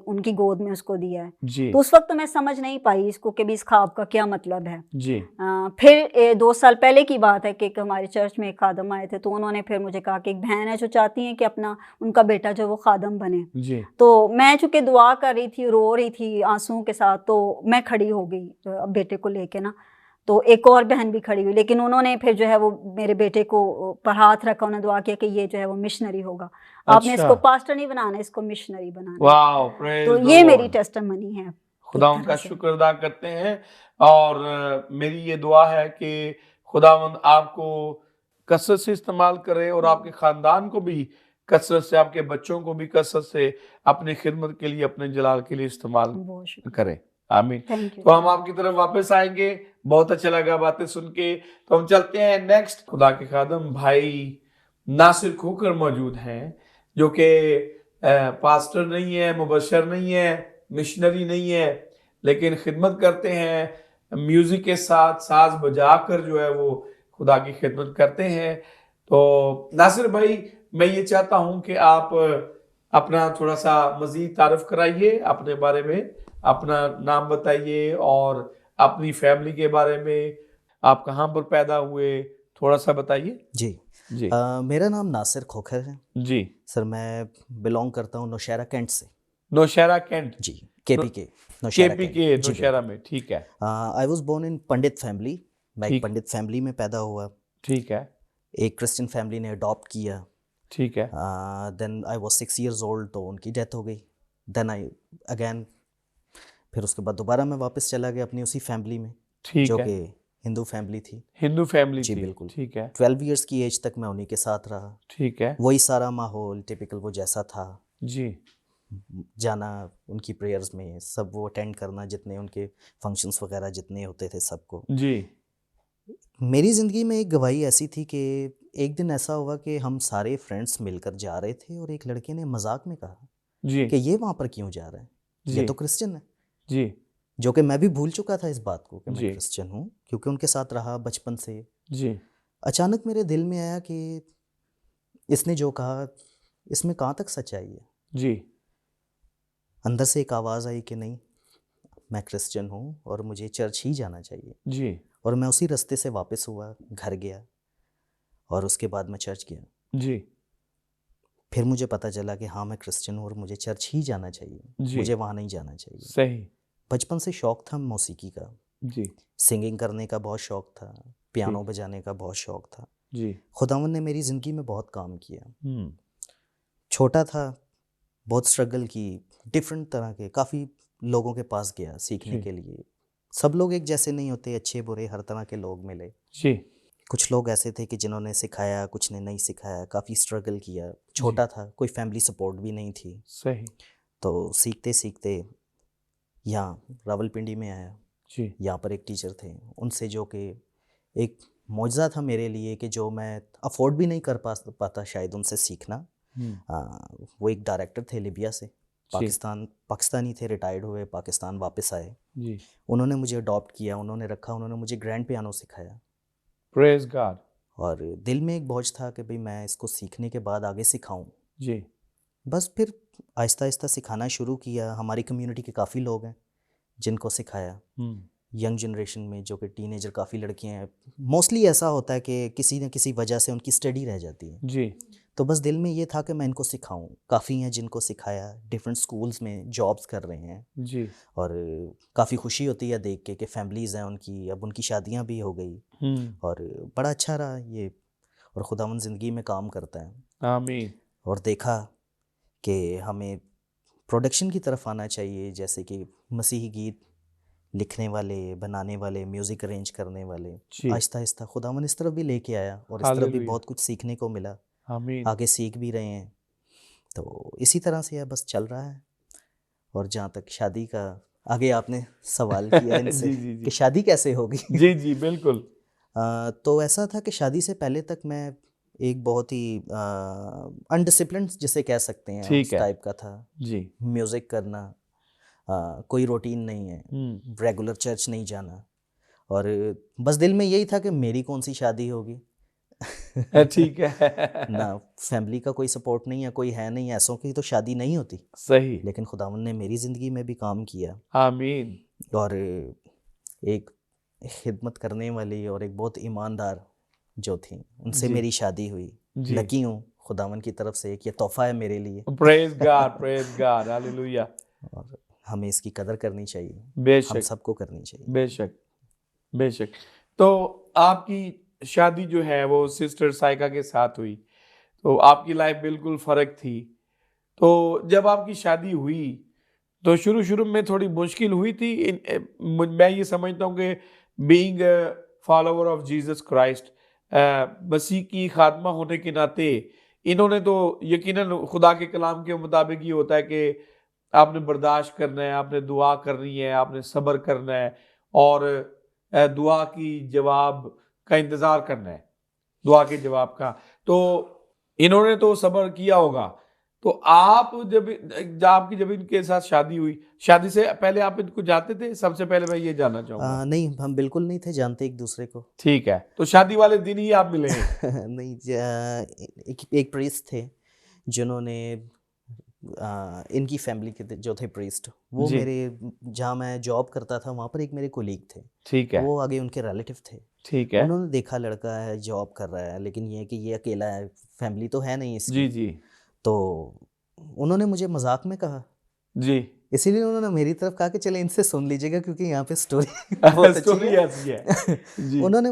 उनकी गोद में उसको दिया है। तो उस वक्त तो मैं समझ नहीं पाई इसको कि भी इस ख्वाब का क्या मतलब है। फिर 2 साल पहले की बात है कि हमारे चर्च में एक खादम आए थे, तो उन्होंने फिर मुझे कहा कि एक बहन है जो चाहती हैं कि अपना उनका बेटा जो वो खादम बने। तो मैं चूँकि दुआ कर रही थी, रो रही थी आंसुओं के साथ, तो मैं खड़ी हो गई बेटे को लेके ना, तो एक और बहन भी खड़ी हुई, लेकिन उन्होंने फिर जो है वो मेरे बेटे को पर हाथ रखा, उन्होंने दुआ किया कि ये जो है वो मिशनरी होगा। आपने इसको पास्टर नहीं बनाना, इसको मिशनरी बनाना। तो ये मेरी टेस्टिमनी है। खुदा उनका शुक्र अदा करते हैं और मेरी ये दुआ है कि खुदावंद आपको कसरत से इस्तेमाल करे और आपके खानदान को भी कसरत से, आपके बच्चों को भी कसरत से अपनी खिदमत के लिए, अपने जलाल के लिए इस्तेमाल करें। आमीन। तो हम आपकी तरफ वापस आएंगे। बहुत अच्छा लगा बातें सुन के। तो हम चलते हैं नेक्स्ट। खुदा के खादम भाई नासिर खोकर मौजूद हैं, जो कि पास्टर नहीं है, मुबशर नहीं है, मिशनरी नहीं है, लेकिन खिदमत करते हैं म्यूजिक के साथ, साज बजा कर जो है वो खुदा की खिदमत करते हैं। तो नासिर भाई, मैं ये चाहता हूं कि आप अपना थोड़ा सा मजीद तारुफ कराइए अपने बारे में, अपना नाम बताइए और अपनी फैमिली के बारे में, आप कहाँ पर पैदा हुए, थोड़ा सा बताइए। जी जी मेरा नाम नासिर खोखर है जी। सर। मैं बिलोंग करता हूँ नौशहरा कैंट से। नौशहरा कैंट, जी केपी के नौशहरा केपी कैंट। के जी नौशहरा में, ठीक है। I was born in Pandit family. मैं एक ठीक। पंडित फैमिली में पैदा हुआ। ठीक है। एक क्रिश्चियन फैमिली ने अडॉप्ट किया। ठीक है। Then I was 6 years old तो उनकी डेथ हो गई। देन आई अगेन, फिर उसके बाद दोबारा मैं वापस चला गया अपनी उसी फैमिली में, ठीक जो है। कि हिंदू फैमिली थी। हिंदू फैमिली जी थी। बिल्कुल। ठीक है। 12 इयर्स की एज तक मैं उन्हीं के साथ रहा। ठीक है। वही सारा माहौल टिपिकल वो जैसा था, जी जाना उनकी प्रेयर्स में, सब वो अटेंड करना, जितने उनके फंक्शंस वगैरह जितने होते थे सबको। जी मेरी ज़िंदगी में एक गवाही ऐसी थी कि एक दिन ऐसा हुआ कि हम सारे फ्रेंड्स मिलकर जा रहे थे और एक लड़के ने मजाक में कहा जी कि ये वहाँ पर क्यों जा रहा है, ये जी तो क्रिश्चियन है। जी जो कि मैं भी भूल चुका था इस बात को कि मैं जी। क्रिश्चियन हूँ, क्योंकि उनके साथ रहा बचपन से। जी अचानक मेरे दिल में आया कि इसने जो कहा इसमें कहाँ तक सच्चाई है। जी अंदर से एक आवाज़ आई कि नहीं, मैं क्रिश्चियन हूँ और मुझे चर्च ही जाना चाहिए। जी और मैं उसी रास्ते से वापस हुआ, घर गया और उसके बाद मैं चर्च गया। जी फिर मुझे पता चला कि हाँ मैं क्रिश्चियन हूँ और मुझे चर्च ही जाना चाहिए, जी। मुझे वहाँ नहीं जाना चाहिए। सही। बचपन से शौक था मौसीकी का, जी सिंगिंग करने का बहुत शौक था, पियानो बजाने का बहुत शौक था। जी। खुदावंद ने मेरी ज़िंदगी में बहुत काम किया। हम्म। छोटा था, बहुत स्ट्रगल की, डिफरेंट तरह के काफ़ी लोगों के पास गया सीखने जी। के लिए। सब लोग एक जैसे नहीं होते, अच्छे बुरे हर तरह के लोग मिले। जी कुछ लोग ऐसे थे कि जिन्होंने सिखाया, कुछ ने नहीं सिखाया, काफ़ी स्ट्रगल किया। छोटा था, कोई फैमिली सपोर्ट भी नहीं थी, सही। तो सीखते सीखते यहाँ रावलपिंडी में आया। जी यहाँ पर एक टीचर थे, उनसे जो कि एक मौजज़ा था मेरे लिए कि जो मैं अफोर्ड भी नहीं कर पाता शायद उनसे सीखना। वो एक डायरेक्टर थे लिबिया से, पाकिस्तानी थे, रिटायर्ड हुए, पाकिस्तान वापस आए। जी। उन्होंने मुझे अडॉप्ट किया, उन्होंने रखा, उन्होंने मुझे ग्रैंड पियानो सिखाया। Praise God. और दिल में एक बोझ था कि भाई मैं इसको सीखने के बाद आगे सिखाऊं। जी बस फिर आहिस्ता आहिस्ता सिखाना शुरू किया। हमारी कम्युनिटी के काफ़ी लोग हैं जिनको सिखाया। यंग जनरेशन में जो कि टीनेजर काफ़ी लड़कियां हैं, मोस्टली ऐसा होता है कि किसी न किसी वजह से उनकी स्टडी रह जाती है। जी तो बस दिल में ये था कि मैं इनको सिखाऊं। काफ़ी हैं जिनको सिखाया, डिफरेंट स्कूल्स में जॉब्स कर रहे हैं। जी। और काफ़ी खुशी होती है देख के कि फैमिलीज़ हैं उनकी, अब उनकी शादियां भी हो गई और बड़ा अच्छा रहा ये। और खुदावंद ज़िंदगी में काम करता है। आमीन। और देखा कि हमें प्रोडक्शन की तरफ आना चाहिए, जैसे कि मसीही गीत लिखने वाले, बनाने वाले, म्यूज़िक अरेंज करने वाले। जी। आहिस्ता आहिस्ता खुदावंद इस तरफ भी लेके आया और इस तरफ भी हालेलुया। बहुत कुछ सीखने को मिला। आमीन। आगे सीख भी रहे हैं, तो इसी तरह से है, बस चल रहा है। और जहाँ तक शादी का आगे आपने सवाल किया इनसे जी जी कि जी शादी कैसे होगी। जी जी बिल्कुल। तो ऐसा था कि शादी से पहले तक मैं एक बहुत ही अनडिसिप्लिन्ड जिसे कह सकते हैं ठीक उस है। टाइप का था। जी म्यूज़िक करना, कोई रूटीन नहीं है, रेगुलर चर्च नहीं जाना, और बस दिल में यही था कि मेरी कौन सी शादी होगी। ठीक है। ना फैमिली का कोई सपोर्ट नहीं है, कोई है नहीं, ऐसों की तो शादी नहीं होती। सही। लेकिन खुदावंद ने मेरी ज़िंदगी में भी काम किया आमीन। और एक खिदमत करने वाली और एक बहुत ईमानदार जो थी, उनसे जी। मेरी शादी हुई। जी। लकी हूँ खुदावंद की तरफ से, एक ये तोहफा है मेरे लिए। Praise God hallelujah. और हमें इसकी कदर करनी चाहिए, हम बेशक सबको करनी चाहिए। बेशक बेशक। तो आपकी शादी जो है वो सिस्टर साइका के साथ हुई, तो आपकी लाइफ बिल्कुल फ़र्क थी। तो जब आपकी शादी हुई तो शुरू शुरू में थोड़ी मुश्किल हुई थी। मैं ये समझता हूँ कि being follower of Jesus Christ, मसीह की खात्मा होने के नाते इन्होंने तो यकीनन खुदा के कलाम के मुताबिक ये होता है कि आपने बर्दाश्त करना है, आपने दुआ करनी है, आपने सब्र करना है और दुआ की जवाब का इंतज़ार करना है, दुआ के जवाब का। तो इन्होंने तो सब्र किया होगा। तो आप आपकी जब इनके साथ शादी हुई, शादी से पहले आप इनको जानते थे? सबसे पहले मैं ये जानना चाहूँगा। नहीं, हम बिल्कुल नहीं थे जानते एक दूसरे को। ठीक है, तो शादी वाले दिन ही आप मिले हैं? नहीं, एक प्रीस्ट थे जिन्होंने इनकी फैमिली के जो थे प्रीस्ट, वो जी। मेरे जहाँ मैं जॉब करता था वहाँ पर एक मेरे कोलीग थे, ठीक है, वो आगे उनके रिलेटिव थे। ठीक है। उन्होंने देखा लड़का है जॉब कर रहा है, लेकिन ये है कि ये अकेला है, फैमिली तो है नहीं इसकी। जी, जी, तो उन्होंने मुझे मजाक में कहा, जी। इसीलिए उन्होंने मेरी तरफ कहा कि चले इनसे सुन लीजिएगा क्योंकि यहाँ पे स्टोरी बहुत अच्छी स्टोरी है। ऐसी है। जी। उन्होंने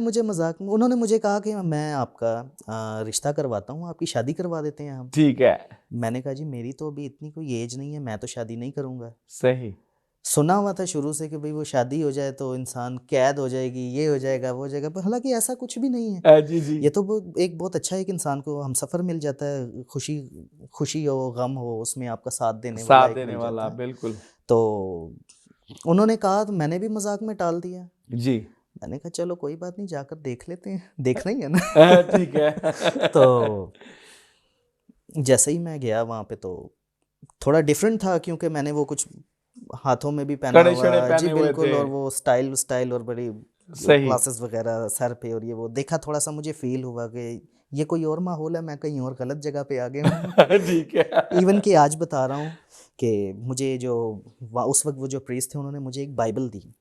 मुझे कहा कि मैं आपका रिश्ता करवाता हूँ, आपकी शादी करवा देते हैं हम। ठीक है, मैंने कहा जी मेरी तो अभी इतनी कोई एज नहीं है, मैं तो शादी नहीं करूँगा। सही। सुना हुआ था शुरू से कि भाई वो शादी हो जाए तो इंसान कैद हो जाएगी, ये हो जाएगा, वो हो जाएगा, पर हालांकि ऐसा कुछ भी नहीं है। जी, जी। ये तो एक बहुत अच्छा एक इंसान को हम सफ़र मिल जाता है, खुशी हो गम हो उसमें आपका साथ देने वाला साथ एक देने मिल वाला, जाता है। बिल्कुल। तो उन्होंने कहा तो मैंने भी मजाक में टाल दिया। जी। मैंने कहा चलो कोई बात नहीं, जाकर देख लेते हैं, देखना ही है ना। ठीक है। तो जैसे ही मैं गया वहाँ पे तो थोड़ा डिफरेंट था, क्योंकि मैंने वो कुछ हाथों में भी पहना कड़े शड़े हुआ, जी पहने हुए बिल्कुल, थे। और वो स्टाइल और बड़ी सही। ग्लासेस वगैरह सर पे, और ये वो देखा, थोड़ा सा मुझे फील हुआ कि ये कोई और माहौल है, मैं कहीं और गलत जगह पे आ गया हूँ। ठीक है। इवन कि आज बता रहा हूँ कि मुझे जो उस वक्त वो जो प्रीस्ट थे उन्होंने मुझे एक बाइबल दी ठीक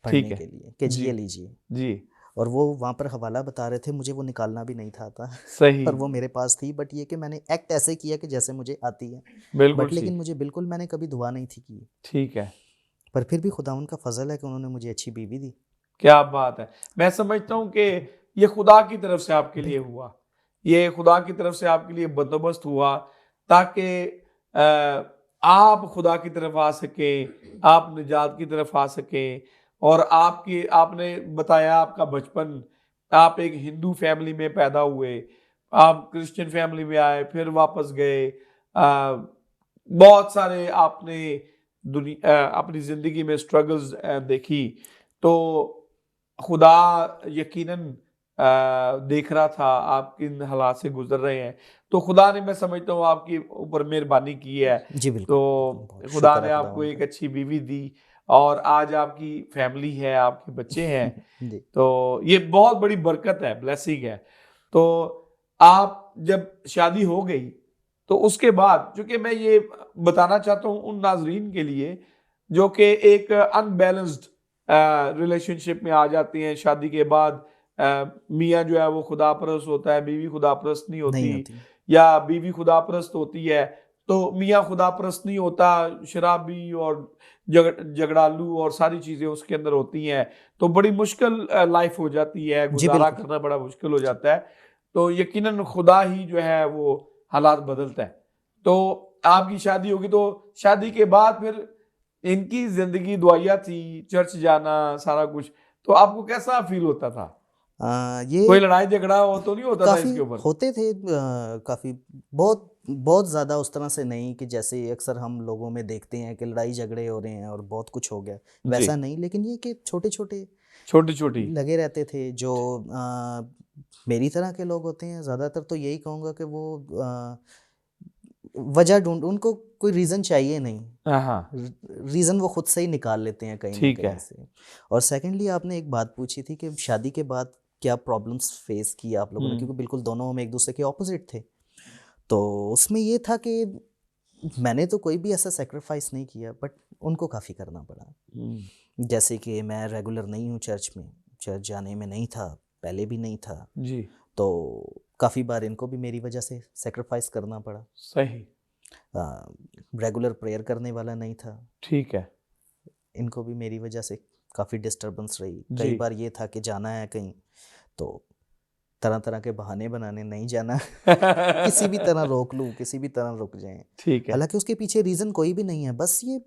पढ़ने है। के लिए कि जी जी। ये लीजिए, जी, और वो वहाँ पर हवाला बता रहे थे, मुझे वो निकालना भी नहीं था आता। सही। पर वो मेरे पास थी, बट ये कि मैंने एक्ट ऐसे किया कि जैसे मुझे आती है, बिल्कुल बट लेकिन ठीक। मुझे बिल्कुल मैंने कभी दुआ नहीं थी की। ठीक है। पर फिर भी खुदावंद का फजल है कि उन्होंने मुझे अच्छी बीवी दी। क्या बात है। मैं समझता हूँ कि ये खुदा की तरफ से आपके लिए हुआ, ये खुदा की तरफ से आपके लिए बंदोबस्त हुआ ताकि आप खुदा की तरफ आ सकें, आप निजात की तरफ आ सकें। और आपने बताया आपका बचपन, आप एक हिंदू फैमिली में पैदा हुए, आप क्रिश्चियन फैमिली में आए, फिर वापस गए। बहुत सारे आपने अपनी ज़िंदगी में स्ट्रगल्स देखी। तो खुदा यकीनन देख रहा था आप किन हालात से गुजर रहे हैं, तो खुदा ने, मैं समझता हूँ, आपके ऊपर मेहरबानी की है। जी बिल्कुल, तो बहुत खुदा शुक्र ने है आपको खुदावंद एक का। अच्छी बीवी दी और आज आपकी फैमिली है, आपके बच्चे हैं। जी तो ये बहुत बड़ी बरकत है, ब्लेसिंग है। तो आप जब शादी हो गई तो उसके बाद, चूंकि मैं ये बताना चाहता हूँ उन नाजरीन के लिए जो कि एक अनबैलेंस्ड रिलेशनशिप में आ जाती हैं शादी के बाद, मियाँ जो है वो खुदा परस्त होता है, बीवी खुदा परस्त नहीं नहीं होती, होती। या बीवी खुदा परस्त होती है तो मियाँ खुदा परस्त नहीं होता, शराबी और झगड़ालू और सारी चीज़ें उसके अंदर होती हैं। तो बड़ी मुश्किल लाइफ हो जाती है, जी गुजारा बिल्कुल। करना बड़ा मुश्किल हो जाता है। तो यकीनन खुदा ही जो है वो हालात बदलता है। तो आपकी शादी होगी, तो शादी के बाद फिर इनकी जिंदगी दुआया थी, चर्च जाना, सारा कुछ। तो आपको कैसा फील होता था? ये कोई लड़ाई झगड़ा हो तो नहीं होता था काफ़ी इसके ऊपर? होते थे, काफ़ी बहुत बहुत ज़्यादा उस तरह से नहीं कि जैसे अक्सर हम लोगों में देखते हैं कि लड़ाई झगड़े हो रहे हैं और बहुत कुछ हो गया, जी, वैसा नहीं। लेकिन ये कि छोटे छोटे छोटी छोटी। लगे रहते थे जो मेरी तरह के लोग होते हैं ज़्यादातर, तो यही कहूँगा कि वो वजह उनको कोई रीज़न चाहिए नहीं, हाँ हाँ, रीज़न वो खुद से ही निकाल लेते हैं कहीं ना ठीक कहीं है। से। और सेकेंडली आपने एक बात पूछी थी कि शादी के बाद क्या प्रॉब्लम्स फेस की आप लोगों ने, क्योंकि बिल्कुल दोनों हम एक दूसरे के ऑपोजिट थे। तो उसमें ये था कि मैंने तो कोई भी ऐसा सेक्रीफाइस नहीं किया, बट उनको काफ़ी करना पड़ा। जैसे कि मैं रेगुलर नहीं हूँ चर्च में, चर्च जाने में नहीं था, पहले भी नहीं था, जी, तो काफ़ी बार इनको भी मेरी वजह से सेक्रीफाइस करना पड़ा। सही, रेगुलर प्रेयर करने वाला नहीं था, ठीक है। इनको भी मेरी वजह से काफ़ी डिस्टरबेंस रही। जी। कई बार ये था कि जाना है कहीं तो तरह तरह के बहाने बनाने, नहीं जाना किसी भी तरह रोक लूँ, किसी भी तरह रुक जाएं। ठीक है, हालांकि उसके पीछे रीज़न कोई भी नहीं है, बस ये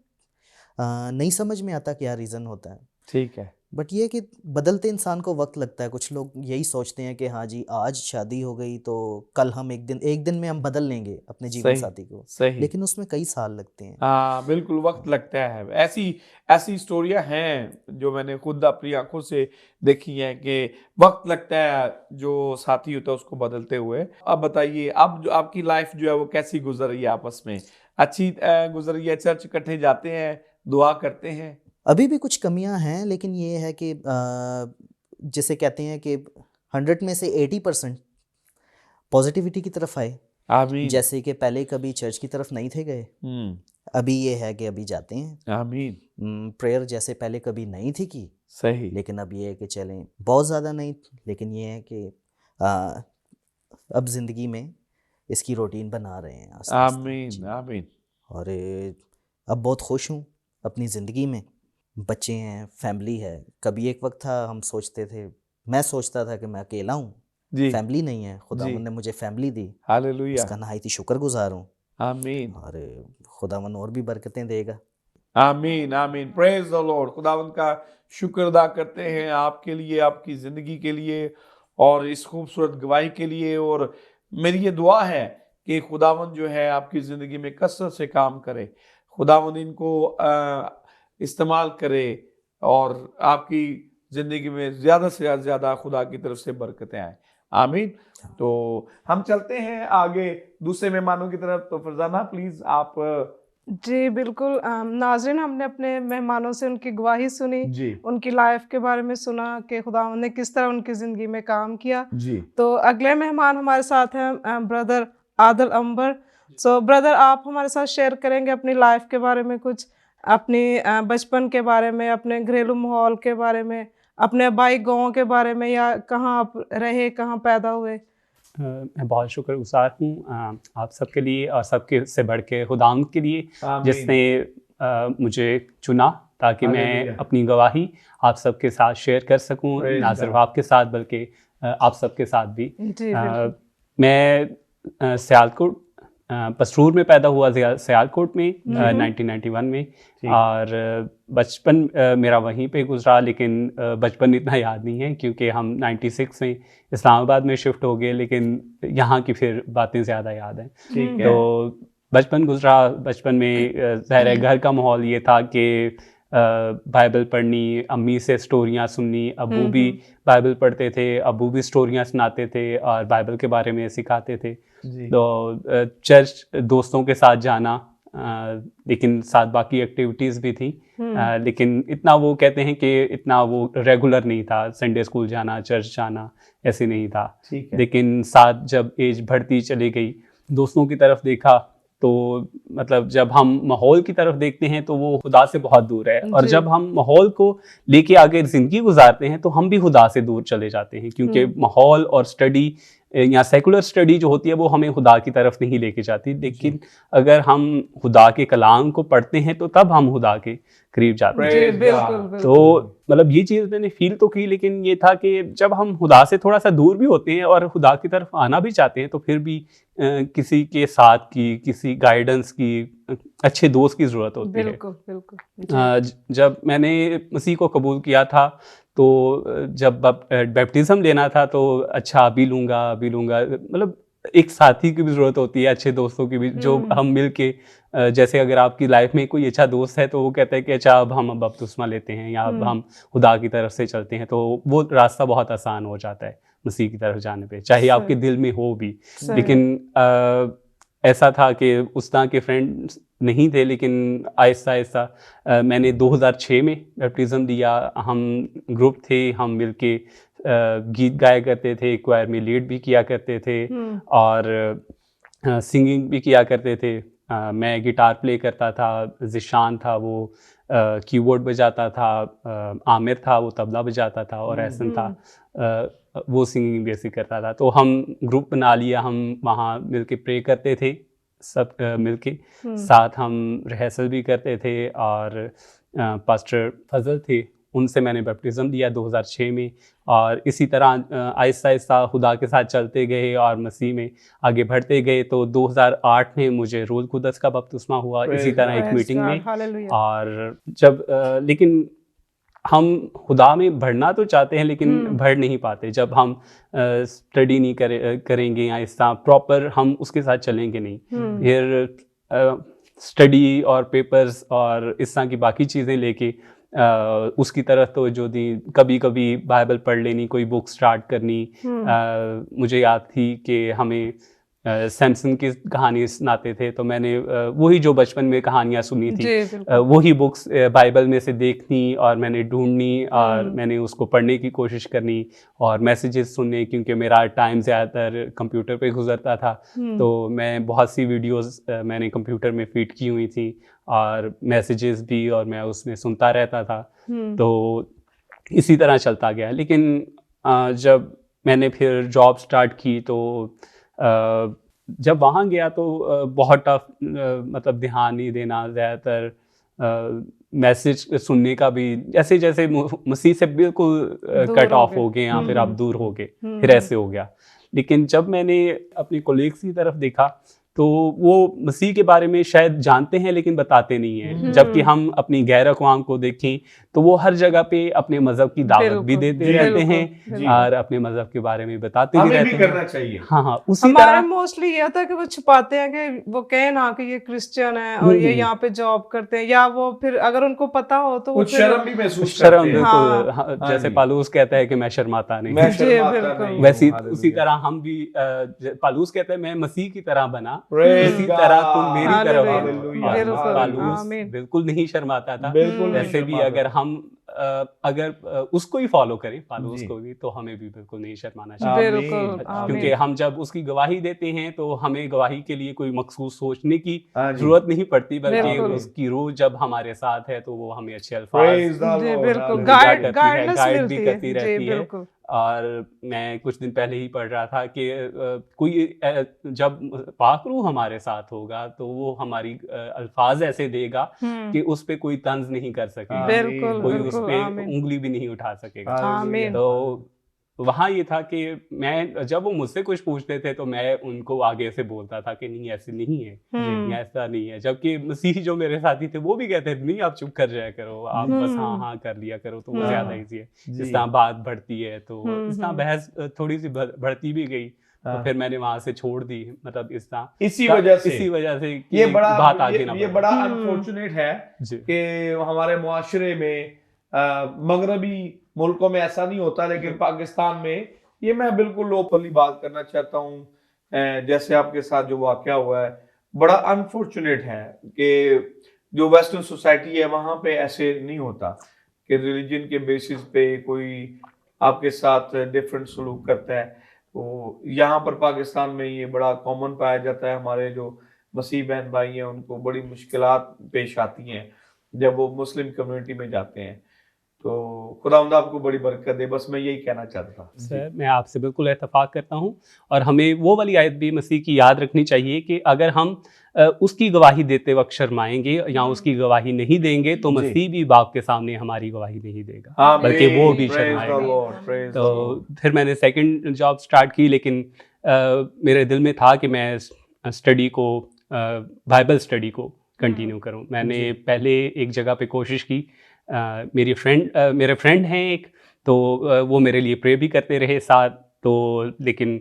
नहीं समझ में आता क्या रीज़न होता है। ठीक है। बट ये कि बदलते इंसान को वक्त लगता है। कुछ लोग यही सोचते हैं कि हाँ जी आज शादी हो गई तो कल हम एक दिन में हम बदल लेंगे अपने जीवन सही, साथी को, सही। लेकिन उसमें कई साल लगते हैं। हाँ, बिल्कुल वक्त लगता है। ऐसी ऐसी स्टोरियां हैं जो मैंने खुद अपनी आंखों से देखी हैं कि वक्त लगता है जो साथी होता है उसको बदलते हुए। अब बताइए, अब जो आपकी लाइफ जो है वो कैसी गुजर रही है आपस में? अच्छी गुजर रही है? चर्च इकट्ठे जाते हैं, दुआ करते हैं? अभी भी कुछ कमियां हैं, लेकिन ये है कि जिसे कहते हैं कि 100 में से 80% पॉजिटिविटी की तरफ आए। आमीन। जैसे कि पहले कभी चर्च की तरफ नहीं थे गए, अभी ये है कि अभी जाते हैं। आमीन। प्रेयर जैसे पहले कभी नहीं थी की, सही। लेकिन अब ये है कि चलें, बहुत ज़्यादा नहीं, लेकिन ये है कि अब ज़िंदगी में इसकी रूटीन बना रहे हैं आस्ते आस्ते। आमीन। जी। आमीन। और अब बहुत खुश हूँ अपनी ज़िंदगी में, बच्चे हैं, फैमिली है। कभी एक वक्त था हम सोचते थे, मैं सोचता था कि मैं अकेला हूँ, जी। फैमिली नहीं है। खुदावन जी। ने मुझे फैमिली दी, हालेलुया। उसका नहायती शुक्रगुजार हूँ। आमीन। और खुदावन और भी बरकतें देगा। आमीन। आमीन। Praise the Lord. खुदावंद का शुक्र अदा करते हैं आपके लिए, आपकी ज़िंदगी के लिए और इस खूबसूरत गवाही के लिए। और मेरी ये दुआ है कि खुदावंद जो है आपकी ज़िंदगी में कसरत से काम करे, खुदावंद इनको इस्तेमाल करे और आपकी ज़िंदगी में ज़्यादा से ज़्यादा खुदा की तरफ से बरकतें आए। आमीन। तो हम चलते हैं आगे दूसरे मेहमानों की तरफ। तो फरजाना प्लीज़ आप। जी बिल्कुल। नाज़रीन, हमने अपने मेहमानों से उनकी गवाही सुनी, जी। उनकी लाइफ के बारे में सुना कि खुदावंद ने किस तरह उनकी ज़िंदगी में काम किया। जी। तो अगले मेहमान हमारे साथ हैं ब्रदर आदिल अंबर। सो ब्रदर, आप हमारे साथ शेयर करेंगे अपनी लाइफ के बारे में कुछ, अपनी बचपन के बारे में, अपने घरेलू माहौल के बारे में, अपने आबाई गाँव के बारे में, या कहाँ आप रहे, कहाँ पैदा हुए। मैं बहुत शुक्रगुजार हूँ आप सबके लिए और सबके से बढ़ के खुदावंद के लिए, जिसने मुझे चुना ताकि मैं हालेलुया। अपनी गवाही आप सबके साथ शेयर कर सकूँ, Praise ना सिर्फ God। आपके साथ बल्कि आप सबके साथ भी। जी बिल्कुल। मैं सियालकोट पसरूर में पैदा हुआ, सियालकोट में 1991 में। ठीक। और बचपन मेरा वहीं पे गुजरा, लेकिन बचपन इतना याद नहीं है क्योंकि हम 96 में इस्लामाबाद में शिफ्ट हो गए, लेकिन यहाँ की फिर बातें ज़्यादा याद हैं। ठीक है। तो बचपन गुजरा। बचपन में ज़ाहिर है घर का माहौल ये था कि बाइबल पढ़नी, अम्मी से स्टोरियाँ सुननी, अब्बू भी बाइबल पढ़ते थे, अब्बू भी स्टोरियाँ सुनाते थे और बाइबल के बारे में सिखाते थे। जी। तो चर्च दोस्तों के साथ जाना, लेकिन साथ बाकी एक्टिविटीज़ भी थी, लेकिन इतना वो कहते हैं कि इतना वो रेगुलर नहीं था। संडे स्कूल जाना, चर्च जाना ऐसे नहीं था। ठीक है। लेकिन साथ जब एज बढ़ती चली गई, दोस्तों की तरफ देखा, तो मतलब जब हम माहौल की तरफ देखते हैं तो वो खुदा से बहुत दूर है, और जी। जब हम माहौल को लेके आगे ज़िंदगी गुजारते हैं तो हम भी खुदा से दूर चले जाते हैं, क्योंकि माहौल और स्टडी या सेकुलर स्टडी जो होती है वो हमें खुदा की तरफ नहीं लेके जाती। लेकिन अगर हम खुदा के कलाम को पढ़ते हैं तो तब हम खुदा के करीब जाते हैं। जी Praise बिल्कुल God। बिल्कुल। तो मतलब ये चीज़ मैंने फील तो की, लेकिन ये था कि जब हम खुदा से थोड़ा सा दूर भी होते हैं और खुदा की तरफ आना भी चाहते हैं, तो फिर भी किसी के साथ की, किसी गाइडेंस की, अच्छे दोस्त की ज़रूरत होती है। बिल्कुल बिल्कुल। जब मैंने मसीह को कबूल किया था, तो जब बैप्टिज़्म लेना था, तो अच्छा अभी लूँगा मतलब एक साथी की भी ज़रूरत होती है, अच्छे दोस्तों की भी, जो हम मिल के जैसे अगर आपकी लाइफ में कोई अच्छा दोस्त है तो वो कहता है कि अच्छा अब हम बपतिस्मा लेते हैं या अब हम खुदा की तरफ से चलते हैं, तो वो रास्ता बहुत आसान हो जाता है मसीह की तरफ जाने पे, चाहे आपके दिल में हो भी। लेकिन ऐसा था कि उस तरह के फ्रेंड्स नहीं थे, लेकिन आहिस्ता आहिस्ता मैंने 2006 में बैप्टिज़्म दिया। हम ग्रुप थे, हम मिलके गीत गाया करते थे, क्वायर में लीड भी किया करते थे और सिंगिंग भी किया करते थे। मैं गिटार प्ले करता था, ज़िशान था वो कीबोर्ड बजाता था, आमिर था वो तबला बजाता था, और एहसन था वो सिंगिंग बेसिक करता था। तो हम ग्रुप बना लिया, हम वहाँ मिलके प्रे करते थे सब मिलके, साथ हम रिहर्सल भी करते थे। और पास्टर फजल थे, उनसे मैंने बैप्टिज़्म दिया 2006 में, और इसी तरह आहिस्ता आहिस्ता खुदा के साथ चलते गए और मसीह में आगे बढ़ते गए। तो 2008 में मुझे रूह कुदस का बपतिस्मा हुआ, इसी तरह एक मीटिंग में। और जब लेकिन हम खुदा में बढ़ना तो चाहते हैं, लेकिन बढ़ नहीं पाते जब हम स्टडी नहीं करेंगे या इस तरह प्रॉपर हम उसके साथ चलेंगे नहीं। फिर स्टडी और पेपर्स और इस तरह की बाकी चीज़ें लेके उसकी तरफ तो जो दी, कभी कभी बाइबल पढ़ लेनी, कोई बुक स्टार्ट करनी। मुझे याद थी कि हमें सैमसन की कहानी सुनाते थे, तो मैंने वही जो बचपन में कहानियाँ सुनी थी जी बिल्कुल। वही बुक्स बाइबल में से देखनी और मैंने ढूंढनी और मैंने उसको पढ़ने की कोशिश करनी और मैसेजेस सुनने, क्योंकि मेरा टाइम ज़्यादातर कंप्यूटर पे गुजरता था। तो मैं बहुत सी वीडियोस मैंने कंप्यूटर में फीड की हुई थी और मैसेजेस भी, और मैं उसमें सुनता रहता था। तो इसी तरह चलता गया। लेकिन जब मैंने फिर जॉब स्टार्ट की तो जब वहाँ गया तो बहुत टफ, मतलब ध्यान नहीं देना, ज़्यादातर मैसेज सुनने का भी जैसे जैसे मसीह से बिल्कुल कट ऑफ हो गए या फिर आप दूर हो गए, फिर ऐसे हो गया। लेकिन जब मैंने अपने कोलीग्स की तरफ देखा तो वो मसीह के बारे में शायद जानते हैं लेकिन बताते नहीं हैं, जबकि हम अपनी गैर अक़वाम को देखें तो वो हर जगह पे अपने मज़हब की दावत भी देते रहते हैं और अपने मज़हब के बारे में बताते भी रहते हैं। करना चाहिए। हाँ, उसी हमारा तरह मोस्टली ये होता है कि वो छुपाते हैं कि वो कहें ना कि ये क्रिश्चियन है और ये यहाँ पे जॉब करते हैं, या वो फिर अगर उनको पता हो तो वो कुछ फिर शर्म भी महसूस शर्म करते हैं। बिल्कुल, हाँ। हाँ, जैसे पालूस कहता है कि मैं शर्माता नहीं। मैं जी, शर्माता बिल्कुल। नहीं हूँ। वैसे हालेलुया। उसी तरह हम भी पालूस कहता है मैं मसीह की तरह बना, Praise उसी God. तरह तुम मेरी तरह हालेलुया। बनो। हालेलुया, और पालूस आमीन। बिल्कुल नहीं शर्माता था। बिल्कुल नहीं वैसे भी शर्माता अगर था। हम अगर उसको ही फॉलो करें, पालूस जी। को भी, तो हमें भी बिल्कुल नहीं शर्माना चाहिए। बिल्कुल क्योंकि आमीन। हम जब उसकी गवाही देते हैं तो हमें गवाही के लिए कोई मखसूस सोचने की हाँ जी। जरूरत नहीं पड़ती, बल्कि बिल्कुल। उसकी रूह जब हमारे साथ है तो वो हमें अच्छे अल्फाज Praise the जी Lord. बिल्कुल, हालेलुया। करती है, गाइडेंस गाइड मिलती भी है। करती जी रहती है। बिल्कुल। और मैं कुछ दिन पहले ही पढ़ रहा था कि कोई जब पाक रूह हमारे साथ होगा तो वो हमारी अल्फाज ऐसे देगा कि उस पे कोई तंज नहीं कर सकेगा, बिल्कुल कोई उस बिल्कुल पे आमीन। उंगली भी नहीं उठा सकेगा। आमीन। तो वहाँ ये था कि मैं जब वो मुझसे कुछ पूछते थे तो मैं उनको आगे से बोलता था कि नहीं ऐसे नहीं है, ये ऐसा नहीं है। जबकि मसीह जो मेरे साथी थे वो भी कहते थे नहीं आप चुप कर जाया करो, आप बस हाँ हाँ कर लिया करो, तो वो ज्यादा ईजी है। जिस तरह बात बढ़ती है तो इस तरह बहस थोड़ी सी बढ़ती भी गई, तो फिर मैंने वहां से छोड़ दी। मतलब इस तरह इसी वजह से कि ये बड़ा बात आगे ना ये बढ़े। बड़ा अनफॉर्चुनेट है जी। कि हमारे मुआशरे में मगरबी मुल्कों में ऐसा नहीं होता, लेकिन पाकिस्तान में ये मैं बिल्कुल ओपनली बात करना चाहता हूँ। जैसे आपके साथ जो वाकया हुआ है बड़ा अनफॉर्चुनेट है कि जो वेस्टर्न सोसाइटी है वहां पे ऐसे नहीं होता कि रिलीजन के बेसिस पे कोई आपके साथ डिफरेंट सलूक करता है। तो यहाँ पर पाकिस्तान में ये बड़ा कॉमन पाया जाता है। हमारे जो मसीह बहन भाई हैं उनको बड़ी मुश्किलात पेश आती हैं जब वो मुस्लिम कम्युनिटी में जाते हैं। तो खुदावंद आपको बड़ी बरकत दे, बस मैं यही कहना चाहता था। सर मैं आपसे बिल्कुल इत्तेफाक करता हूँ, और हमें वो वाली आयत भी मसीह की याद रखनी चाहिए कि अगर हम उसकी गवाही देते वक्त शर्माएंगे या उसकी गवाही नहीं देंगे तो मसीह भी बाप के सामने हमारी गवाही नहीं देगा, बल्कि वो भी शर्माएगा। तो फिर मैंने सेकंड जॉब स्टार्ट की, लेकिन मेरे दिल में था कि मैं स्टडी को, बाइबल स्टडी को कंटिन्यू करूं। मैंने पहले एक जगह पे कोशिश की, मेरे फ्रेंड हैं एक, तो वो मेरे लिए प्रे भी करते रहे साथ, तो लेकिन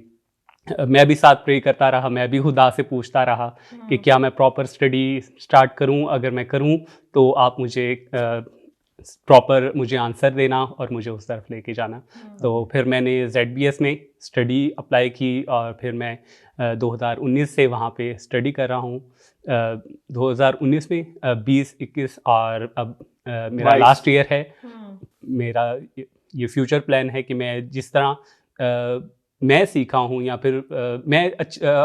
मैं भी साथ प्रे करता रहा, मैं भी खुदा से पूछता रहा कि क्या मैं प्रॉपर स्टडी स्टार्ट करूं, अगर मैं करूं तो आप मुझे प्रॉपर मुझे आंसर देना और मुझे उस तरफ लेके जाना। तो फिर मैंने ZBS में स्टडी अप्लाई की और फिर मैं 2019 से वहाँ पे स्टडी कर रहा हूँ। 2019 में 20-21 और अब मेरा लास्ट ईयर है। मेरा ये फ्यूचर प्लान है कि मैं जिस तरह मैं सीखा हूँ या फिर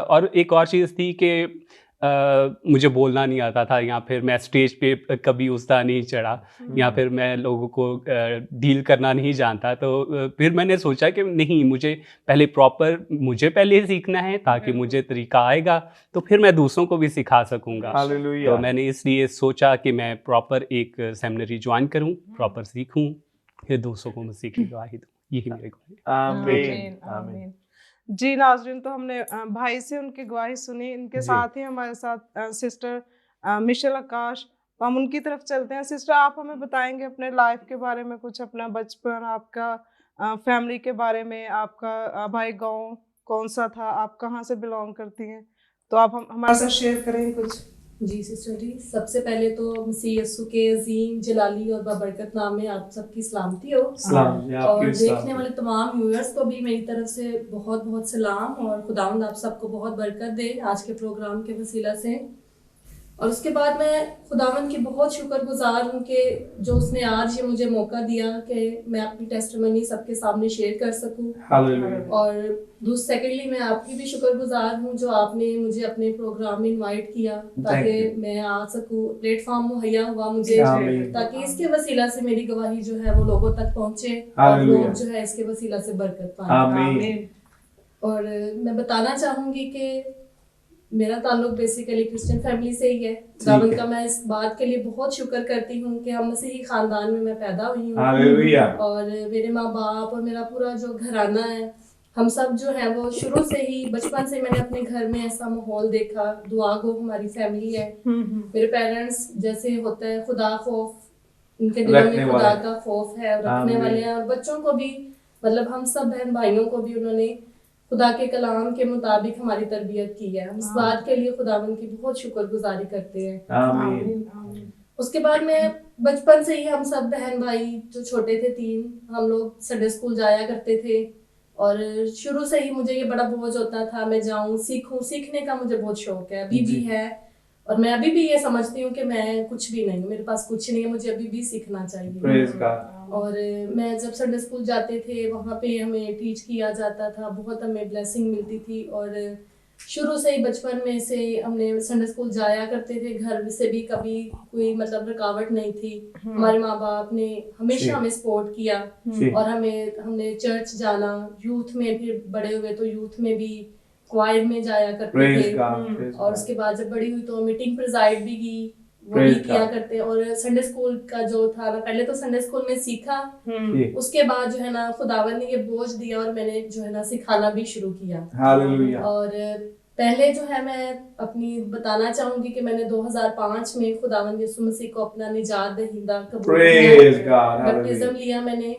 और एक और चीज़ थी कि मुझे बोलना नहीं आता था, या फिर मैं स्टेज पे कभी उस तरह नहीं चढ़ा, या फिर मैं लोगों को डील करना नहीं जानता। तो फिर मैंने सोचा कि नहीं, मुझे पहले सीखना है ताकि मुझे तरीका आएगा तो फिर मैं दूसरों को भी सिखा सकूंगा। तो मैंने इसलिए सोचा कि मैं प्रॉपर एक सेमिनरी ज्वाइन करूं, प्रॉपर सीखूं, फिर दूसरों को मसीह की गवाही दूं। यही मेरी गवाही। आमीन। जी नाज़रीन, तो हमने भाई से उनकी गवाही सुनी। इनके साथ ही हमारे साथ सिस्टर मिशेल आकाश, तो हम उनकी तरफ चलते हैं। सिस्टर, आप हमें बताएंगे अपने लाइफ के बारे में कुछ, अपना बचपन, आपका फैमिली के बारे में, आपका भाई गांव कौन सा था, आप कहाँ से बिलोंग करती हैं, तो आप हमारे साथ शेयर करेंगे कुछ। जी सिस्टर जी, सबसे पहले तो मसीह यस्सु के अजीम जलाली और बाबरकत नाम में आप सबकी सलामती हो। सलाम जी, आपकी और भी देखने सलामती। वाले तमाम व्यूअर्स को भी मेरी तरफ से बहुत बहुत सलाम, और खुदावंद आप सबको बहुत बरकत दे आज के प्रोग्राम के वसीला से। और उसके बाद मैं खुदावंद की बहुत शुक्रगुजार हूँ कि जो उसने आज ये मुझे मौका दिया कि मैं अपनी टेस्टिमनी सबके सामने शेयर कर सकूँ। हालेलुया। और सेकेंडली मैं आपकी भी शुक्रगुजार हूँ जो आपने मुझे अपने प्रोग्राम में इनवाइट किया ताकि मैं आ सकूँ। प्लेटफॉर्म मुहैया हुआ मुझे आमीन। ताकि इसके वसीला से मेरी गवाही जो है वो लोगों तक पहुँचे और हालेलुया। लोग जो है इसके वसीला से बरकत पाएं। आमीन। और मैं बताना चाहूंगी कि मेरा ताल्लुक बेसिकली क्रिश्चियन फैमिली से ही है। खुदावंद का मैं इस बात के लिए बहुत शुक्र करती हूँ कि हम मसीही खानदान में मैं पैदा हुई हूँ। हालेलुया। और मेरे माँ बाप और मेरा पूरा जो घराना है, हम सब जो है वो शुरू से ही बचपन से मैंने अपने घर में ऐसा माहौल देखा। दुआ गो हमारी फैमिली है। मेरे पेरेंट्स जैसे होता है खुदा खौफ, उनके दिलों में खुदा का खौफ है, रखने वाले हैं। और बच्चों को भी, मतलब हम सब बहन भाइयों को भी उन्होंने खुदा के कलाम के मुताबिक हमारी तरबियत की है। हम इस बात के लिए खुदावंद की बहुत शुक्रगुजारी करते हैं। आमीन। उसके बाद मैं बचपन से ही, हम सब बहन भाई जो छोटे थे 3, हम लोग संडे स्कूल जाया करते थे। और शुरू से ही मुझे ये बड़ा बोझ होता था मैं जाऊं, सीखूं। सीखने का मुझे बहुत शौक है, अभी भी है। और मैं अभी भी ये समझती हूँ कि मैं कुछ भी नहीं, मेरे पास कुछ नहीं है, मुझे अभी भी सीखना चाहिए। Praise God. और मैं जब संडे स्कूल जाते थे वहाँ पे हमें टीच किया जाता था, बहुत हमें ब्लेसिंग मिलती थी। और शुरू से ही बचपन में से हमने संडे स्कूल जाया करते थे। घर से भी कभी कोई मतलब रुकावट नहीं थी। हमारे माँ बाप ने हमेशा हमें सपोर्ट किया। और हमने चर्च जाना, यूथ में फिर बड़े हुए तो यूथ में भी क्वायर में जाया करते थे। और उसके बाद जब बड़ी हुई तो मीटिंग प्रिजाइड भी की, वो भी किया करते। और संडे स्कूल का जो था ना, पहले तो संडे स्कूल में सीखा, उसके बाद जो है ना खुदावन ने ये बोझ दिया और मैंने जो है ना सिखाना भी शुरू किया। हालेलुया। और पहले जो है मैं अपनी बताना चाहूंगी कि मैंने 2005 में खुदावन यीशु मसीह को अपना निजात दहिंदा कबूल किया। बैप्टिज्म लिया मैंने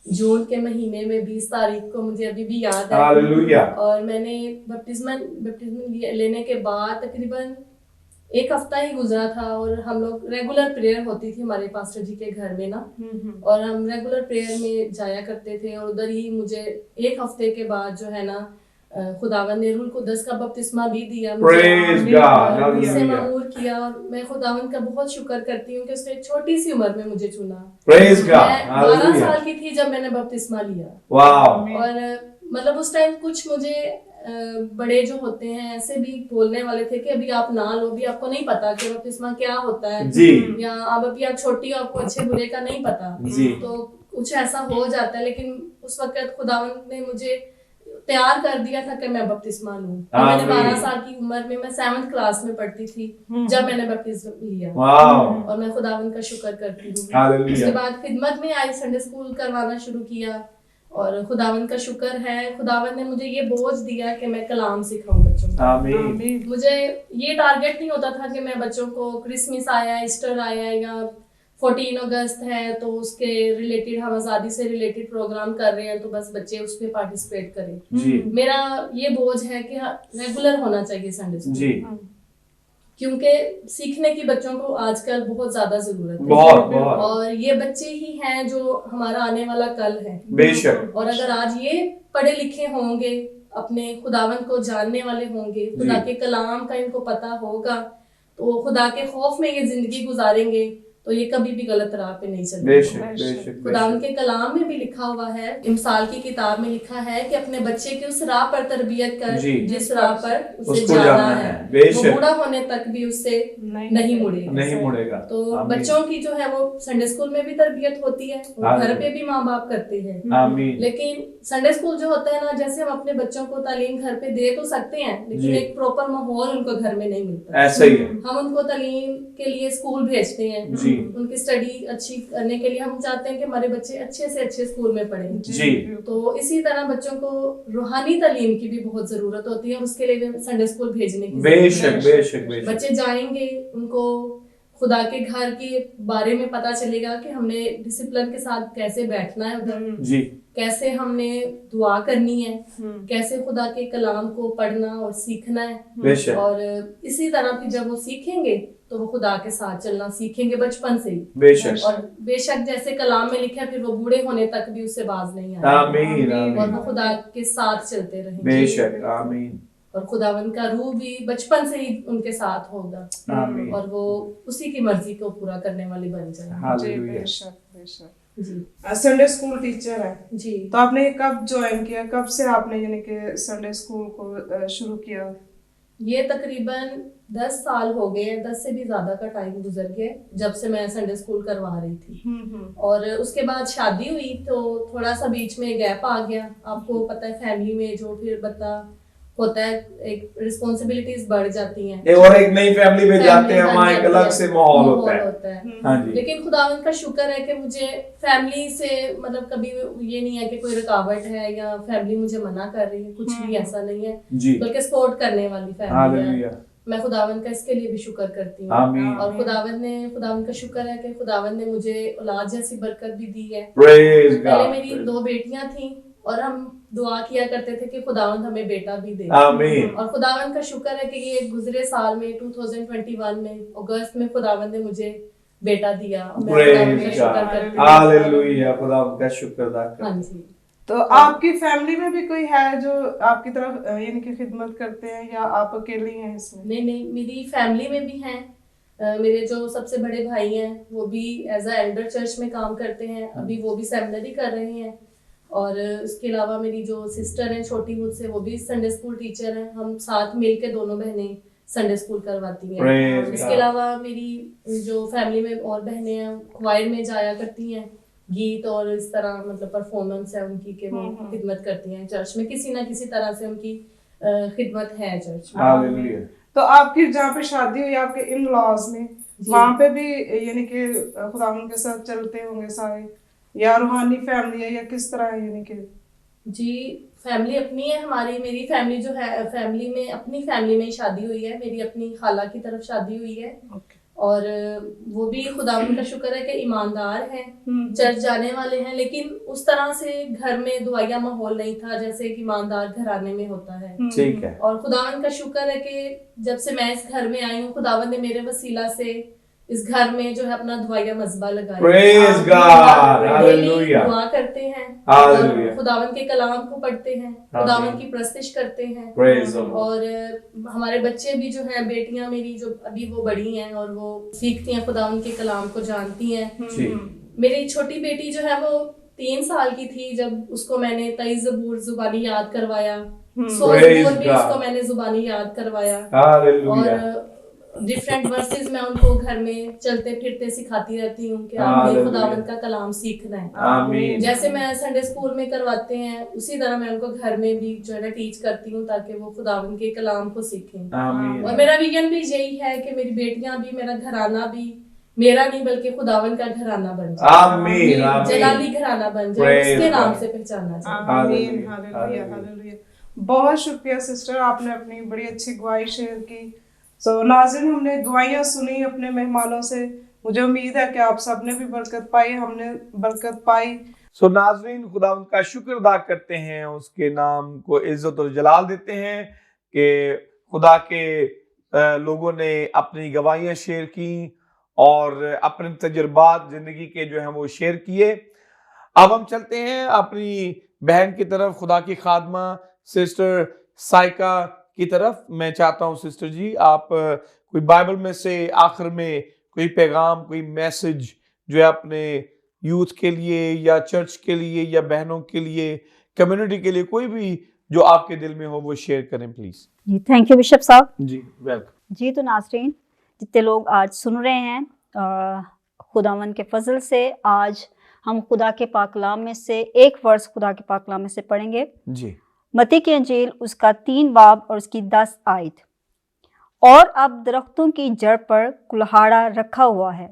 जून के महीने में 20 तारीख को, मुझे अभी भी याद है। हालेलुया। और मैंने बैप्टिज्म लेने के बाद तकरीबन 1 हफ्ता ही गुजरा था। और हम लोग रेगुलर प्रेयर होती थी हमारे पास्टर जी के घर में ना, और हम रेगुलर प्रेयर में जाया करते थे। और उधर ही मुझे 1 हफ्ते के बाद जो है ना खुदावन ने रूल कुदस का बपतिस्मा भी दिया, मुझसे मामूर किया। और मैं खुदावन का बहुत शुक्र करती हूँ कि उसने छोटी सी उम्र में मुझे चुना। मैं 12 साल की थी जब मैंने बपतिस्मा लिया। और मतलब उस टाइम कुछ मुझे बड़े जो होते हैं ऐसे भी बोलने वाले थे कि अभी आप ना लो, अभी आपको नहीं पता कि बपतिस्मा क्या होता है जी। या अब अभी आप छोटी हो, आपको अच्छे बुरे का नहीं पता जी। तो कुछ ऐसा हो जाता है। लेकिन उस वक्त खुदावंद ने मुझे तैयार कर दिया था कि मैं बपतिस्मा लूं। मैंने 12 साल की उम्र में, मैं 7th क्लास में पढ़ती थी जब मैंने बपतिस्मा लिया। और मैं खुदावंद का शुक्र करती हूँ। उसके बाद खिदमत में आई, संडे स्कूल करवाना शुरू किया। और खुदावंद का शुक्र है, खुदावंद ने मुझे ये बोझ दिया कि मैं कलाम सिखाऊं बच्चों को। आमीन। मुझे ये टारगेट नहीं होता था कि मैं बच्चों को क्रिसमस आया, ईस्टर आया या 14 अगस्त है तो उसके रिलेटेड, हम आज़ादी से रिलेटेड प्रोग्राम कर रहे हैं तो बस बच्चे उसमें पार्टिसिपेट करें। मेरा ये बोझ है कि रेगुलर होना चाहिए संडे स्कूल, क्योंकि सीखने की बच्चों को आजकल बहुत ज्यादा जरूरत है। बहुत। और ये बच्चे ही हैं जो हमारा आने वाला कल है, बेशक। और अगर आज ये पढ़े लिखे होंगे, अपने खुदावंद को जानने वाले होंगे, खुदा के कलाम का इनको पता होगा, तो खुदा के खौफ में ये जिंदगी गुजारेंगे तो ये कभी भी गलत राह पे नहीं चलेंगे। खुदावंद के कलाम में भी लिखा हुआ है, इमसाल की किताब में लिखा है कि अपने बच्चे की उस राह पर तरबियत कर जिस राह पर उसे जाना है, वो बूढ़ा होने तक भी उससे नहीं मुड़ेगा। तो बच्चों की जो है वो संडे स्कूल में भी तरबियत होती है, घर पे भी माँ बाप करते हैं। लेकिन संडे स्कूल जो होता है ना, जैसे हम अपने बच्चों को तालीम घर पे दे तो सकते हैं, लेकिन एक प्रॉपर माहौल उनको घर में नहीं मिलता। ऐसा ही है। हम उनको तालीम के लिए स्कूल भेजते हैं, उनकी स्टडी अच्छी करने के लिए हम चाहते हैं कि हमारे बच्चे अच्छे से अच्छे स्कूल में पढ़ें जी। तो इसी तरह बच्चों को रूहानी तालीम की भी बहुत जरूरत होती है, उसके लिए भी संडे स्कूल भेजने की बेशक। बच्चे जाएंगे, उनको खुदा के घर के बारे में पता चलेगा कि हमने डिसिप्लिन के साथ कैसे बैठना है उधर, जी कैसे हमने दुआ करनी है, कैसे खुदा के कलाम को पढ़ना और सीखना है। बेशक और इसी तरह फिर जब वो सीखेंगे तो वो खुदा के साथ चलना सीखेंगे बचपन से ही। बेशक और बेशक जैसे कलाम में लिखा है फिर वो बूढ़े होने तक भी उससे बाज नहीं आएंगे आमीन और आमीन वो खुदा के साथ चलते रहेंगे। बेशक आमीन और खुदावन का रूह भी बचपन से ही उनके साथ होगा आमीन और वो उसी की मर्जी को पूरा करने वाली बन जाएंगे। जी हालेलुया बेशक बेशक। जी संडे स्कूल टीचर है, जी। तो आपने कब ज्वाइन किया, कब से आपने यानी कि संडे स्कूल को शुरू किया? ये तकरीबन 10 साल हो गए, 10 से भी ज्यादा का टाइम गुजर गया जब से मैं संडे स्कूल करवा रही थी। और उसके बाद शादी हुई तो थोड़ा सा बीच में गैप आ गया। आपको पता है फैमिली में जो फिर बता होता है, एक रिस्पॉन्सिबिलिटीज बढ़ जाती हैं और एक नई फैमिली में जाते हैं, वहाँ एक अलग से माहौल होता है। हाँ जी। लेकिन खुदावंद का शुक्र है कि मुझे फैमिली से मतलब कभी ये नहीं है कि कोई रुकावट है या फैमिली मुझे मना कर रही है, कुछ भी ऐसा नहीं है, जी बल्कि सपोर्ट करने वाली फैमिली है। हालेलुया मैं खुदावंद का इसके लिए भी शुक्र करती हूँ। आमीन और खुदावंद का शुक्र है कि खुदावंद ने मुझे औलाद जैसी बरकत भी दी है। प्रेज पहले गॉड मेरी 2 बेटियां थी और हम दुआ किया करते थे कि खुदावंद हमें बेटा भी दे। आमीन और खुदावंद का शुक्र है कि ये गुजरे साल में 2021 में अगस्त में खुदावंद ने मुझे बेटा दिया। मैं खुदावंद का प्रेज शुक्र गॉड करती हूँ। हालेलुया खुदा का शुक्र अदा हाँ करते जी। तो आपकी फैमिली में भी कोई है जो आपकी तरफ यानी कि खिदमत करते हैं या आप अकेले हैं इसमें? नहीं, मेरी फैमिली में भी हैं। मेरे जो सबसे बड़े भाई हैं वो भी एज अ एल्डर चर्च में काम करते हैं, अभी वो भी सेमिनरी कर रहे हैं। और उसके अलावा मेरी जो सिस्टर है छोटी मुझसे, वो भी संडे स्कूल टीचर है। हम साथ मिलके दोनों बहनें संडे स्कूल करवाती हैं। Praise इसके God. अलावा मेरी जो फैमिली में और बहनें हैं क्वायर में जाया करती हैं, गीत और इस तरह मतलब परफॉर्मेंस है उनकी कि वो खिदमत करती हैं चर्च में, किसी ना किसी तरह से उनकी खिदमत है चर्च में। हालेलुया तो आपकी जहाँ पे शादी हुई आपके इन लॉज में, वहाँ पे भी यानी कि खुदावंद के साथ चलते होंगे सारे, या रूहानी फैमिली है या किस तरह है यानी कि? जी फैमिली अपनी है हमारी। मेरी फैमिली जो है फैमिली में अपनी फैमिली में ही शादी हुई है। मेरी अपनी खाला की तरफ शादी हुई है। और वो भी खुदावंद का शुक्र है कि ईमानदार हैं, चर्च जाने वाले हैं, लेकिन उस तरह से घर में दुआया माहौल नहीं था जैसे कि ईमानदार घराने में होता है। ठीक है और खुदावंद का शुक्र है कि जब से मैं इस घर में आई हूँ, खुदावंद ने मेरे वसीला से इस घर में जो है अपना दुआया मज़बा लगाया। प्रेज गॉड डेली हालेलुया दुआ करते हैं, हालेलुया खुदावंद के कलाम को पढ़ते हैं, खुदावंद की प्रस्तिश करते हैं। प्रेज और हमारे बच्चे भी जो है, बेटियां मेरी जो अभी वो बड़ी हैं और वो सीखती हैं, खुदावंद के कलाम को जानती हैं। जी मेरी छोटी बेटी जो है वो 3 साल की थी जब उसको मैंने 23 ज़बूर जुबानी याद करवाया, 100 Praise ज़बूर भी God. उसको मैंने जुबानी याद करवाया। हालेलुया और डिफरेंट वर्सेस मैं उनको घर में चलते फिरते सिखाती रहती हूँ कि आपने हालेलुया। खुदावंद का कलाम सीखना है। आमीन जैसे मैं संडे स्कूल में करवाते हैं उसी तरह मैं उनको घर में भी जो है ना टीच करती हूँ ताकि वो खुदावंद के कलाम को सीखें। आमीन और मेरा विजन भी यही है कि मेरी बेटियां भी, मेरा घराना भी मेरा नहीं बल्कि खुदावंद का घराना बन जाए, आमीन आमीन जलाली घराना बन जाए, Praise उसके नाम God. से पहचाना जाए। आमीन हालेलुया, हालेलुया हालेलुया। हालेलुया। बहुत शुक्रिया सिस्टर, आपने अपनी बड़ी अच्छी गवाही शेयर की। सो नाज़रीन, हमने गवाहियाँ सुनी अपने मेहमानों से। मुझे उम्मीद है कि आप सब ने भी बरकत पाई, हमने बरकत पाई। सो नाज़रीन, खुदा उनका शुक्र अदा करते हैं, उसके नाम को इज्जत और जलाल देते हैं कि खुदा के लोगों ने अपनी गवाहियाँ शेयर की और अपने तजुर्बात जिंदगी के जो है वो शेयर किए। अब हम चलते हैं अपनी बहन की तरफ, खुदा की खादमा सिस्टर साइका की तरफ। मैं चाहता हूँ सिस्टर जी आप कोई बाइबल में से आखिर में कोई पैगाम, कोई मैसेज जो है अपने यूथ के लिए या चर्च के लिए या बहनों के लिए, कम्युनिटी के लिए, कोई भी जो आपके दिल में हो वो शेयर करें प्लीज। जी थैंक यू बिशप साहब। जी वेलकम। जी तो नाज़रीन, जितने लोग आज सुन रहे हैं, खुदावन के फजल से आज हम खुदा के पाकलाम में से एक वर्स खुदा के पाकलाम में से पढ़ेंगे। जी मत्ती की अंजील उसका 3 बाब और उसकी 10 आयत। और अब दरख्तों की जड़ पर कुल्हाड़ा रखा हुआ है,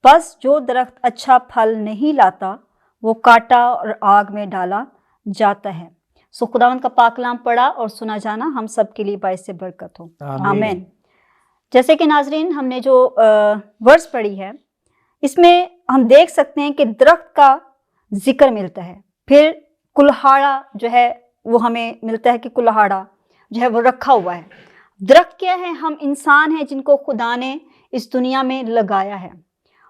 बस जो दरख्त अच्छा फल नहीं लाता वो काटा और आग में डाला जाता है। सो खुदावंद का पाकलाम पढ़ा और सुना जाना हम सब के लिए बाइस से बरकत हो। आमीन। जैसे कि नाजरीन हमने जो वर्स पढ़ी है, इसमें हम देख सकते हैं कि दरख्त का जिक्र मिलता है, फिर कुल्हाड़ा जो है वो हमें मिलता है कि कुल्हाड़ा जो है वो रखा हुआ है। दरख्त क्या है? हम इंसान हैं जिनको खुदा ने इस दुनिया में लगाया है।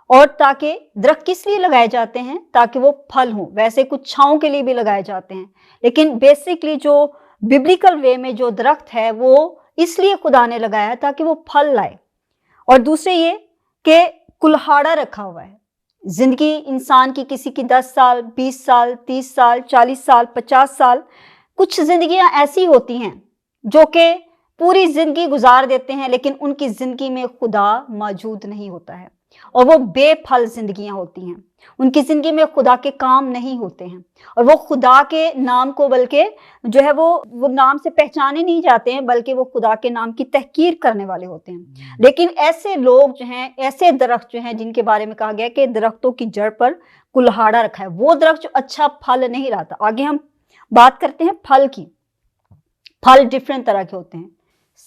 और ताकि दरख्त किस लिए लगाए जाते हैं? ताकि वो फल हों। वैसे कुछ छांव के लिए भी लगाए जाते हैं, लेकिन बेसिकली जो बिब्लिकल वे में जो दरख्त है वो इसलिए खुदा ने लगाया है ताकि वो फल लाए। और दूसरे ये कि कुल्हाड़ा रखा हुआ है। जिंदगी इंसान की किसी की 10 साल, 20 साल, 30 साल, 40 साल, 50 साल, कुछ जिंदगियां ऐसी होती हैं जो कि पूरी जिंदगी गुजार देते हैं, लेकिन उनकी जिंदगी में खुदा मौजूद नहीं होता है और वो बेफल जिंदगियां होती हैं। उनकी जिंदगी में खुदा के काम नहीं होते हैं और वो खुदा के नाम को बल्कि जो है वो नाम से पहचाने नहीं जाते हैं, बल्कि वो खुदा के नाम की तहकीर करने वाले होते हैं। लेकिन ऐसे लोग जो हैं, ऐसे दरख्त जो हैं जिनके बारे में कहा गया कि दरख्तों की जड़ पर कुल्हाड़ा रखा है, वो दरख्त जो अच्छा फल नहीं लाता। आगे हम बात करते हैं फल की। फल डिफरेंट तरह के होते हैं।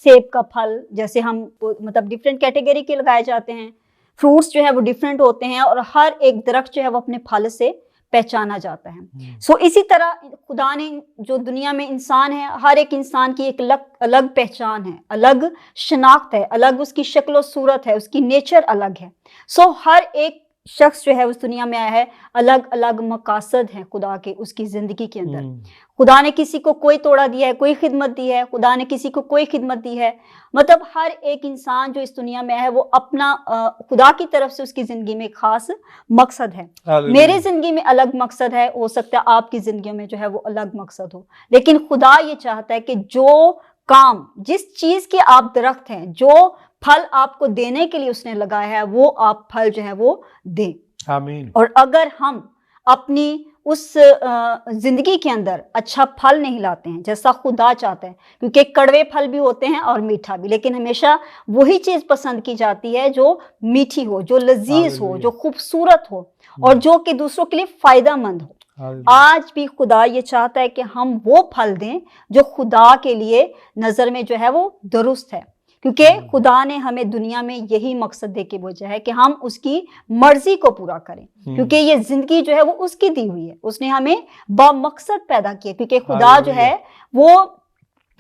सेब का फल जैसे हम मतलब डिफरेंट कैटेगरी के लगाए जाते हैं। फ्रूट्स जो है वो डिफरेंट होते हैं और हर एक दरख्त जो है वो अपने फल से पहचाना जाता है। सो इसी तरह खुदा ने जो दुनिया में इंसान है, हर एक इंसान की एक अलग पहचान है, अलग शनाख्त है, अलग उसकी शक्ल और सूरत है, उसकी नेचर अलग है। सो हर एक शख्स जो है उस दुनिया में आया है, अलग अलग मकासद हैं खुदा के उसकी जिंदगी के अंदर। खुदा ने किसी को कोई तोड़ा दिया है, कोई खिदमत दी है, खुदा ने किसी को कोई खिदमत दी है। मतलब हर एक इंसान जो इस दुनिया में है वो अपना खुदा की तरफ से उसकी जिंदगी में खास मकसद है। मेरे जिंदगी में अलग मकसद है, हो सकता है आपकी जिंदगी में जो है वो अलग मकसद हो, लेकिन खुदा ये चाहता है कि जो काम, जिस चीज के आप दरख्त हैं, जो फल आपको देने के लिए उसने लगाया है, वो आप फल जो है वो दें। आमीन। और अगर हम अपनी उस जिंदगी के अंदर अच्छा फल नहीं लाते हैं जैसा खुदा चाहता है, क्योंकि कड़वे फल भी होते हैं और मीठा भी, लेकिन हमेशा वही चीज पसंद की जाती है जो मीठी हो, जो लजीज हो, जो खूबसूरत हो और जो कि दूसरों के लिए फायदेमंद हो। आज भी खुदा ये चाहता है कि हम वो फल दें जो खुदा के लिए नजर में जो है वो दुरुस्त है, क्योंकि खुदा ने हमें दुनिया में यही मकसद दे के भेजा है कि हम उसकी मर्जी को पूरा करें, क्योंकि ये जिंदगी जो है वो उसकी दी हुई है। उसने हमें बामकसद पैदा किया, क्योंकि खुदा जो है वो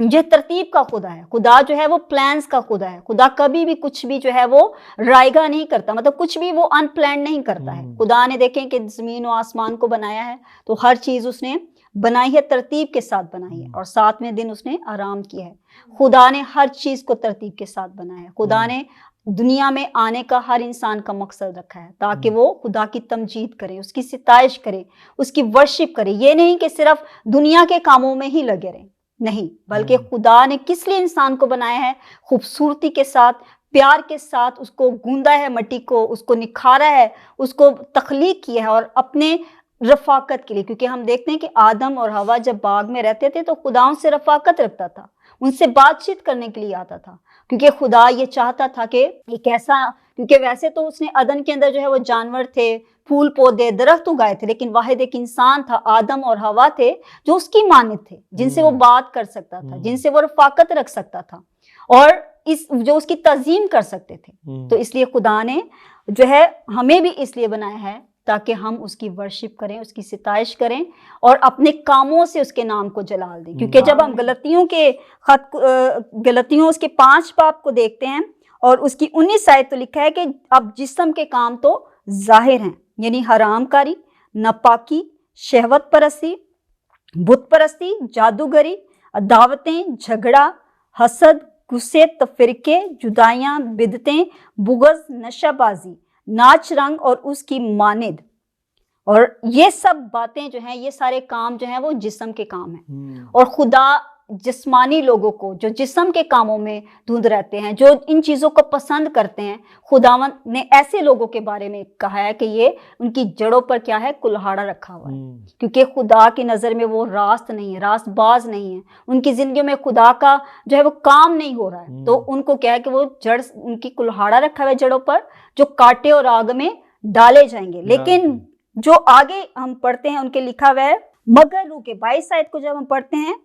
जो तरतीब का खुदा है, खुदा जो है वो प्लान्स का खुदा है। खुदा कभी भी कुछ भी जो है वो रायगा नहीं करता, मतलब कुछ भी वो अनप्लान नहीं करता है। खुदा ने देखें कि जमीन और आसमान को बनाया है तो हर चीज उसने बनाई है, तरतीब के साथ बनाई है, और 7वें दिन उसने आराम किया है। खुदा ने हर चीज को तरतीब के साथ बनाया है। खुदा ने दुनिया में आने का हर इंसान का मकसद रखा है ताकि वो खुदा की तमजीद करे, उसकी सिताइश करे, उसकी वर्शिप करे। ये नहीं कि सिर्फ दुनिया के कामों में ही लगे रहे, नहीं, बल्कि खुदा ने किस लिए इंसान को बनाया है? खूबसूरती के साथ, प्यार के साथ उसको गूंदा है, मट्टी को उसको निखारा है, उसको तख्लीक किया है और अपने रफाकत के लिए। क्योंकि हम देखते हैं कि आदम और हवा जब बाग में रहते थे तो खुदा उनसे रफाकत रखता था, उनसे बातचीत करने के लिए आता था, क्योंकि खुदा ये चाहता था कि एक ऐसा, क्योंकि वैसे तो उसने अदन के अंदर जो है वो जानवर थे, फूल पौधे, दरख्त उगाए थे, लेकिन वाहिद एक इंसान था, आदम और हवा थे, जो उसकी मानित थे, जिनसे वो बात कर सकता था, जिनसे वो रफाकत रख सकता था और इस जो उसकी तज़ीम कर सकते थे। तो इसलिए खुदा ने जो है हमें भी इसलिए बनाया है ताकि हम उसकी वर्शिप करें, उसकी सिताइश करें और अपने कामों से उसके नाम को जलाल दें। क्योंकि जब हम गलतियों के खत, गलतियों उसके 5 बाब को देखते हैं और उसकी 19 आयत तो लिखा है कि अब जिस्म के काम तो जाहिर हैं, यानी हरामकारी, नापाकी, शहवत परस्ती, बुत परस्ती, जादूगरी, अदावतें, झगड़ा, हसद, गुस्से, तफरीके, जुदाइयाँ, बिदतें, बुग़्ज़, नशाबाजी, नाच रंग और उसकी मानिद। और ये सब बातें जो हैं, ये सारे काम जो हैं वो जिस्म के काम हैं। और खुदा जिस्मानी लोगों को जो जिस्म के कामों में धुंध रहते हैं, जो इन चीज़ों को पसंद करते हैं, खुदावंद ने ऐसे लोगों के बारे में कहा है कि ये उनकी जड़ों पर क्या है? कुल्हाड़ा रखा हुआ है। क्योंकि खुदा की नज़र में वो रास्त नहीं है, रास्तबाज नहीं है, उनकी ज़िंदगी में खुदा का जो है वो काम नहीं हो रहा है, तो उनको क्या है कि वो जड़, उनकी कुल्हाड़ा रखा हुआ है जड़ों पर, जो कांटे और आग में डाले जाएंगे। लेकिन जो आगे हम पढ़ते हैं उनके लिखा हुआ है, मगर रूह के 22 आयत को जब हम पढ़ते हैं,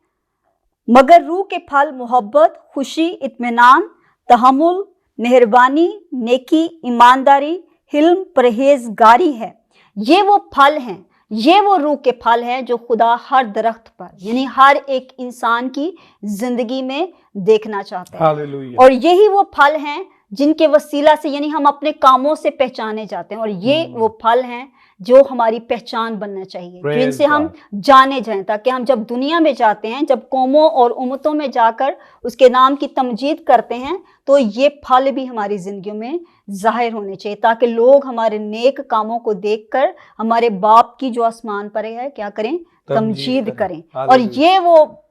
मगर रूह के फल मोहब्बत, खुशी, इत्मीनान, तहम्मुल, मेहरबानी, नेकी, ईमानदारी, हिल्म, परहेजगारी है। ये वो फल हैं, ये वो रूह के फल हैं जो खुदा हर दरख्त पर यानी हर एक इंसान की जिंदगी में देखना चाहता है। हालेलुया। और यही वो फल हैं जिनके वसीला से यानी हम अपने कामों से पहचाने जाते हैं। और ये वो फल हैं जो हमारी पहचान बनना चाहिए, Praise जिनसे हम God. जाने जाएं, ताकि हम जब दुनिया में जाते हैं, जब कौमों और उम्मतों में जाकर उसके नाम की तमजीद करते हैं, तो ये फल भी हमारी जिंदगियों में जाहिर होने चाहिए, ताकि लोग हमारे नेक कामों को देखकर हमारे बाप की जो आसमान पर है क्या करें, तमजीद करें। और ये वो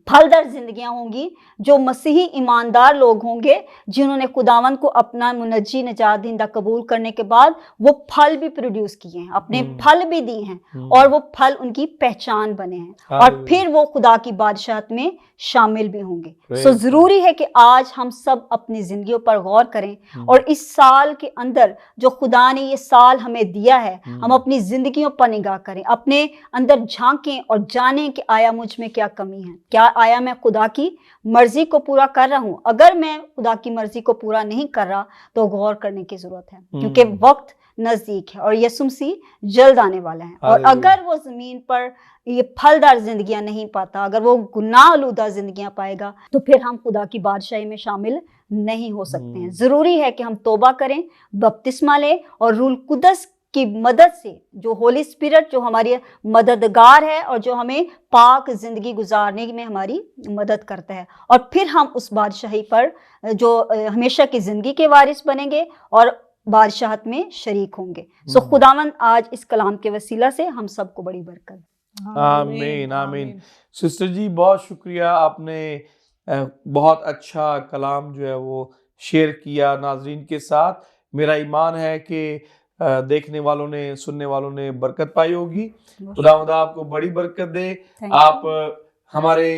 फलदार जिंदगियां होंगी जो मसीही ईमानदार लोग होंगे, जिन्होंने खुदावन को अपना मुनज्जी निजात दहिंदा कबूल करने के बाद वो फल भी प्रोड्यूस किए हैं, अपने फल भी दिए हैं, और वो फल उनकी पहचान बने हैं, और फिर वो खुदा की बादशाहत में शामिल भी होंगे। सो जरूरी है कि आज हम सब अपनी जिंदगियों पर गौर करें, और इस साल के अंदर जो खुदा ने ये साल हमें दिया है, हम अपनी जिंदगियों पर निगाह करें, अपने अंदर झांकें और जानें कि आया मुझ में क्या कमी है, क्या आया मैं खुदा की मर्जी को पूरा कर रहा हूं। अगर मैं खुदा की मर्जी को पूरा नहीं कर रहा तो गौर करने की जरूरत है, क्योंकि वक्त नजदीक है और यीशु मसीह जल्द आने वाला है। और अगर वो जमीन पर ये फलदार जिंदगियां नहीं पाता, अगर वो गुनाह आलूदा जिंदगियां पाएगा, तो फिर हम खुदा की बादशाही में शामिल नहीं हो सकते हैं। जरूरी है कि हम तौबा करें, बपतिस्मा लें, और रूल कुदस की मदद से, जो होली स्पिरिट जो हमारी मददगार है और जो हमें पाक जिंदगी गुजारने में हमारी मदद करता है, और फिर हम उस बादशाही पर जो हमेशा की जिंदगी के वारिस बनेंगे और बादशाहत में शरीक होंगे। सो खुदावंद आज इस कलाम के वसीला से हम सबको बड़ी बरकत। आमीन आमीन। सिस्टर जी बहुत शुक्रिया, आपने बहुत अच्छा कलाम जो है वो शेयर किया नाजरीन के साथ। मेरा ईमान है कि देखने वालों ने, सुनने वालों ने बरकत पाई होगी। खुदावंद आपको बड़ी बरकत दे। आप हमारे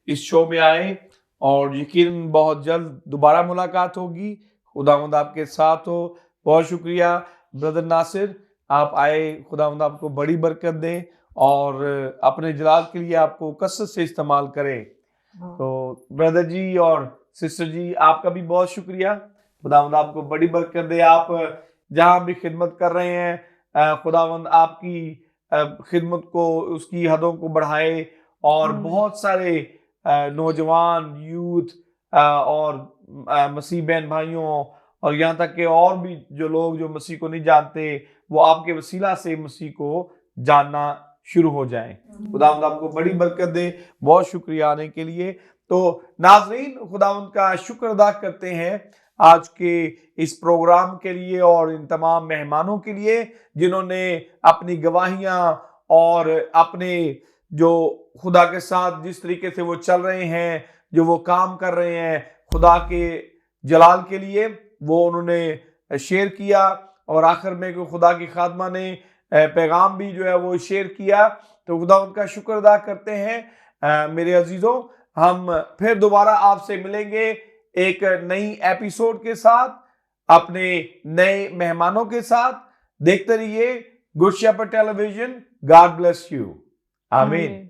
इस शो में आए और यकीन बहुत जल्द दोबारा मुलाकात होगी। खुदावंद आपके साथ हो। बहुत शुक्रिया ब्रदर नासिर, आप आए। खुदावंद आपको बड़ी बरकत दे और अपने जलाल के लिए आपको कसरत से इस्तेमाल करें। तो ब्रदर जी और सिस्टर जी आपका भी बहुत शुक्रिया। खुदावंद आपको बड़ी बरकत दे। आप जहाँ भी खिदमत कर रहे हैं, खुदावंद आपकी खिदमत को, उसकी हदों को बढ़ाए, और बहुत सारे नौजवान, यूथ और मसीह बहन भाइयों, और यहाँ तक कि और भी जो लोग जो मसीह को नहीं जानते, वो आपके वसीला से मसीह को जानना शुरू हो जाएं। खुदावंद आपको बड़ी बरकत दे। बहुत शुक्रिया आने के लिए। तो नाज़रीन, खुदावंद का शुक्र अदा करते हैं आज के इस प्रोग्राम के लिए और इन तमाम मेहमानों के लिए जिन्होंने अपनी गवाहियां और अपने जो खुदा के साथ जिस तरीके से वो चल रहे हैं, जो वो काम कर रहे हैं खुदा के जलाल के लिए, वो उन्होंने शेयर किया। और आखिर में खुदा की खादमा ने पैगाम भी जो है वो शेयर किया। तो खुदा उनका शुक्र अदा करते हैं। मेरे अजीजों, हम फिर दोबारा आपसे मिलेंगे एक नई एपिसोड के साथ, अपने नए मेहमानों के साथ। देखते रहिए good shepherd television. God bless you. आमीन।